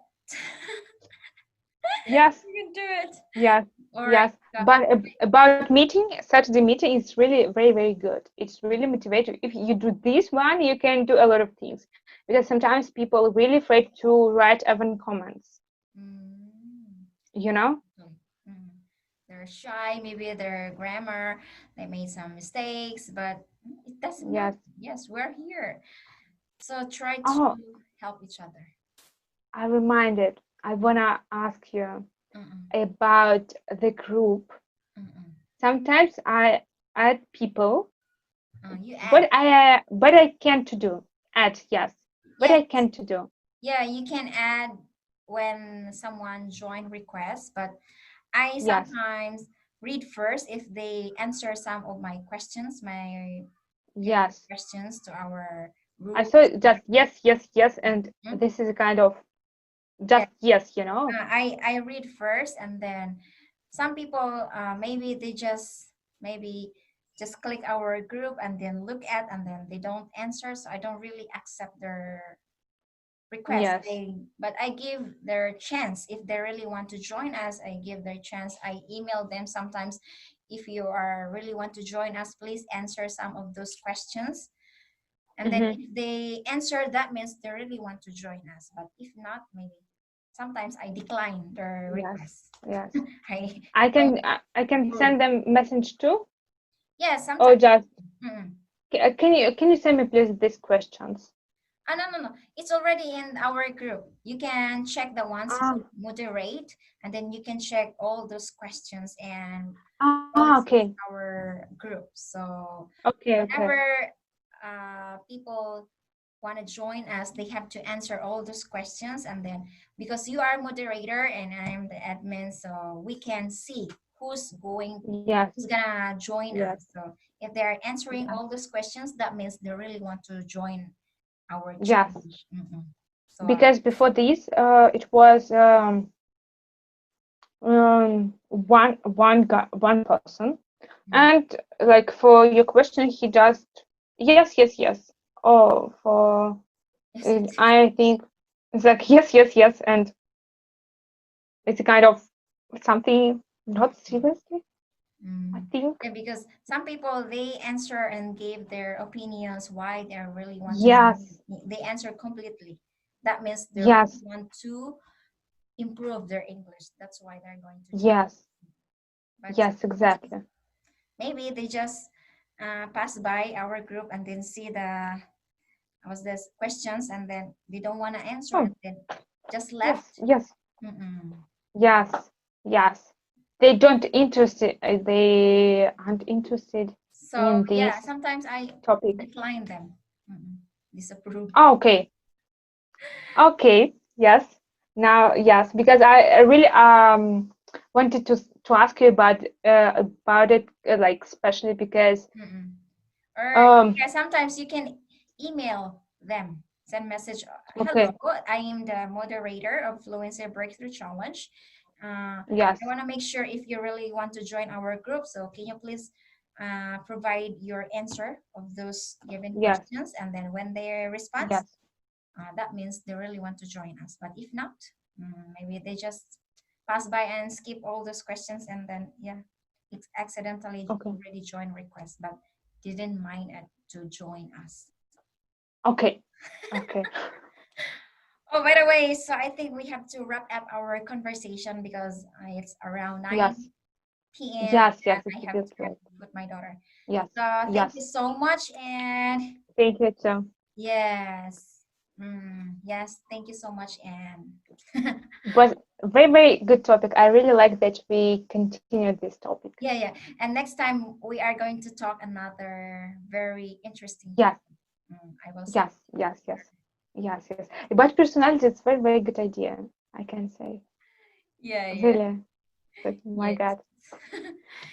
S2: Yes,
S1: You can do it.
S2: yes,
S1: Or
S2: yes. But about meeting, Saturday meeting is really very, very good. It's really motivating. If you do this one, you can do a lot of things. Because sometimes people are really afraid to write even comments,
S1: mm,
S2: you know?
S1: okay. Mm. They're shy, maybe their grammar, they made some mistakes, but it doesn't matter.
S2: Yes.
S1: Yes, we're here. So try to
S2: Oh,
S1: help each other.
S2: I reminded. I wanna ask you
S1: Mm-mm,
S2: about the group.
S1: mm-mm.
S2: Sometimes I add people,
S1: You add.
S2: but I can't to do. Add, yes, but I
S1: Yes,
S2: can't to do.
S1: yeah, you can add when someone join request, but I
S2: Yes,
S1: sometimes read first if they answer some of my questions, my
S2: yes.
S1: questions to our
S2: I
S1: rules.
S2: saw it just yes, yes, yes, and
S1: Mhm.
S2: this is a kind of
S1: Yeah,
S2: just yes.
S1: I read first, and then some people maybe they just maybe just click our group and then look at and then they don't answer, so I don't really accept their request.
S2: Yes,
S1: But I give their chance if they really want to join us. I give their chance. I email them sometimes. If you are really want to join us, please answer some of those questions. And then
S2: hmm,
S1: if they answer, that means they really want to join us. But if not, maybe sometimes I decline their
S2: yes,
S1: request.
S2: yes.
S1: I
S2: I
S1: don't
S2: can I can
S1: approve.
S2: send them message too,
S1: Yeah,
S2: or
S1: sometimes.
S2: just
S1: Mm.
S2: can you send me please these questions?
S1: No, no, no. It's already in our group. You can check the ones
S2: Ah,
S1: who moderate, and then you can check all those questions and
S2: okay,
S1: policies in our group. So
S2: okay.
S1: whenever people want to join us, they have to answer all those questions, and then because you are moderator and I'm the admin, so we can see
S2: Yes,
S1: who's gonna join
S2: yes,
S1: us. So if they are answering
S2: yes,
S1: all those questions, that means they really want to join our
S2: yes.
S1: challenge. Mm-mm. So,
S2: Because before this, it was one person,
S1: mm.
S2: and like for your question, he just yes. Oh, for
S1: Yes, yes, yes.
S2: I think it's like yes, and it's a kind of something not seriously. I
S1: Mm.
S2: think
S1: Yeah, because some people they answer and gave their opinions why they really want to
S2: yes,
S1: join. They answer completely. That means they really
S2: Yes.
S1: want to improve their English. That's why they're going to join.
S2: Yes.
S1: But
S2: Yes.
S1: sometimes
S2: Exactly.
S1: maybe they just pass by our group and then see the was this questions and then they don't want to answer
S2: Oh.
S1: and then just
S2: Yes.
S1: left.
S2: Yes.
S1: Mm-mm.
S2: Yes. Yes. They don't interested. They aren't interested
S1: So
S2: in
S1: yeah,
S2: this
S1: sometimes I
S2: topic.
S1: decline them. Mm-mm. Disapprove.
S2: Oh, okay. Okay. Yes. Now, yes, because I really wanted to ask you about it, like especially because
S1: Mm-mm. Or
S2: um
S1: yeah, sometimes you can email them, send message. Hello,
S2: okay.
S1: I am the moderator of Fluency Breakthrough Challenge. I
S2: Yes.
S1: want to make sure if you really want to join our group. So can you please provide your answer of those given
S2: Yes.
S1: questions, and then when they respond,
S2: Yes.
S1: that means they really want to join us. But if not, maybe they just pass by and skip all those questions, and then yeah, it's accidentally
S2: Okay.
S1: already join request, but didn't mind it to join us.
S2: Okay. Okay.
S1: Oh, by the way, so I think we have to wrap up our conversation because it's around
S2: Yes.
S1: 9 p.m.
S2: Yes.
S1: and
S2: Yes.
S1: I
S2: It's a
S1: have
S2: bit
S1: to
S2: late.
S1: put my daughter.
S2: Yes.
S1: So thank you
S2: Yes.
S1: so much, and
S2: Thank you too.
S1: yes, yes, thank you so much, and
S2: It was a very, very good topic. I really like that we continued this topic.
S1: yeah, yeah. And next time we are going to talk another very interesting
S2: Yes.
S1: topic. I will say.
S2: Yes. Yes. Yes. Yes. Yes. About personality, it's very, very good idea. I can say.
S1: Yeah, yeah,
S2: Really. But my
S1: yes.
S2: God.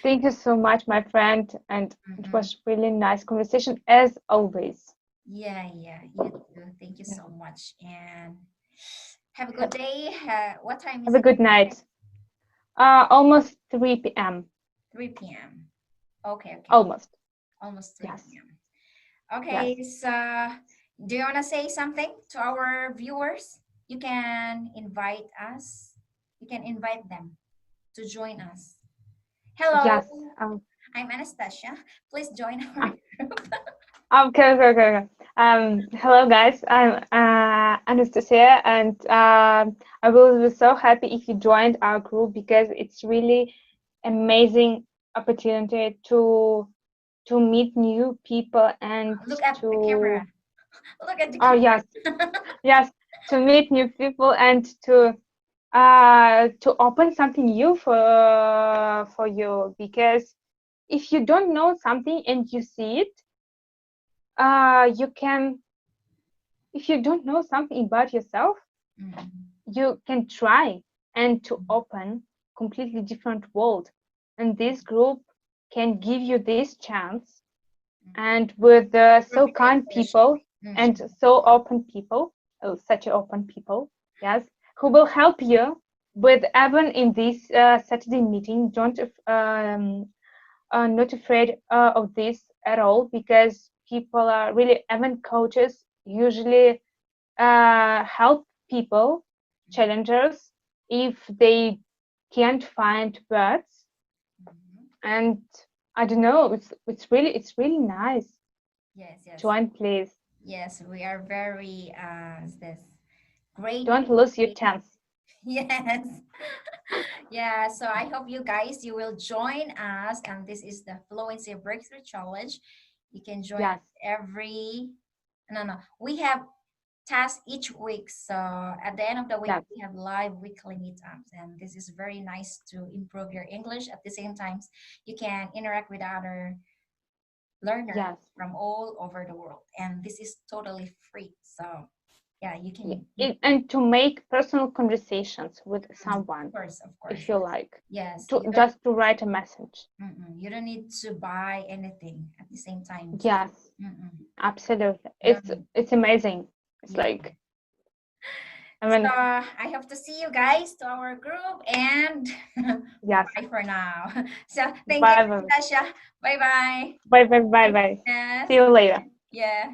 S2: Thank you so much, my friend. And it
S1: Mm-mm.
S2: was really nice conversation as always.
S1: Yeah, yeah. You too. Thank you
S2: Yeah.
S1: so much, and have a good
S2: Have,
S1: day. What time is
S2: have a
S1: it?
S2: good night. Almost 3 p.m.
S1: 3 p.m. Okay, okay.
S2: Almost.
S1: Almost 3
S2: Yes.
S1: p.m.
S2: Yes.
S1: Okay, so do you want to say something to our viewers? You can invite us. You can invite them to join us. Hello,
S2: Yes. Um,
S1: I'm Anastasia. Please join our
S2: uh,
S1: group.
S2: okay, okay, okay, okay. Hello guys. I'm Anastasia, and I will be so happy if you joined our group because it's really amazing opportunity to meet new people and
S1: Look at the
S2: to
S1: camera. Look at the
S2: oh yes,
S1: camera.
S2: yes, to meet new people and to open something new for you because if you don't know something and you see it, you can, if you don't know something about yourself,
S1: Mhm,
S2: you can try and to open completely different world, and this group can give you this chance,
S1: mhm.
S2: and with so
S1: Improve your
S2: kind
S1: English.
S2: people and
S1: Mm-mm.
S2: so open people, oh, such open people, yes, who will help you with even in this Saturday meeting. Don't not afraid of this at all because people are really, even coaches usually help people, challengers, if they can't find words.
S1: Mhm.
S2: And I don't know, it's really nice.
S1: Yes, yes,
S2: Join, please.
S1: yes. We are very this great.
S2: Don't lose your chance.
S1: Yes. Yeah, so I hope you guys you will join us, and this is the Fluency Breakthrough Challenge. You can join
S2: Yes,
S1: us every no no. We have tasks each week. So at the end of the week
S2: yes,
S1: we have live weekly meetups, and this is very nice to improve your English. At the same time, you can interact with other learners
S2: yes.
S1: from all over the world, and this is totally free. So yeah, you
S2: Yeah.
S1: can
S2: And to make personal conversations with someone,
S1: of
S2: if
S1: course.
S2: you like,
S1: Yes,
S2: to just to write a message.
S1: you don't need to buy anything at the same time.
S2: Yes,
S1: Mm-mm,
S2: absolutely.
S1: you don't need.
S2: It's amazing. It's
S1: Yeah.
S2: like, I
S1: So
S2: mean,
S1: I hope to see you guys to our group, and
S2: yes.
S1: bye for now. So thank you,
S2: Bye, bye,
S1: Natasha. Bye bye.
S2: bye, bye, bye, bye.
S1: Yes.
S2: See you later.
S1: Yeah.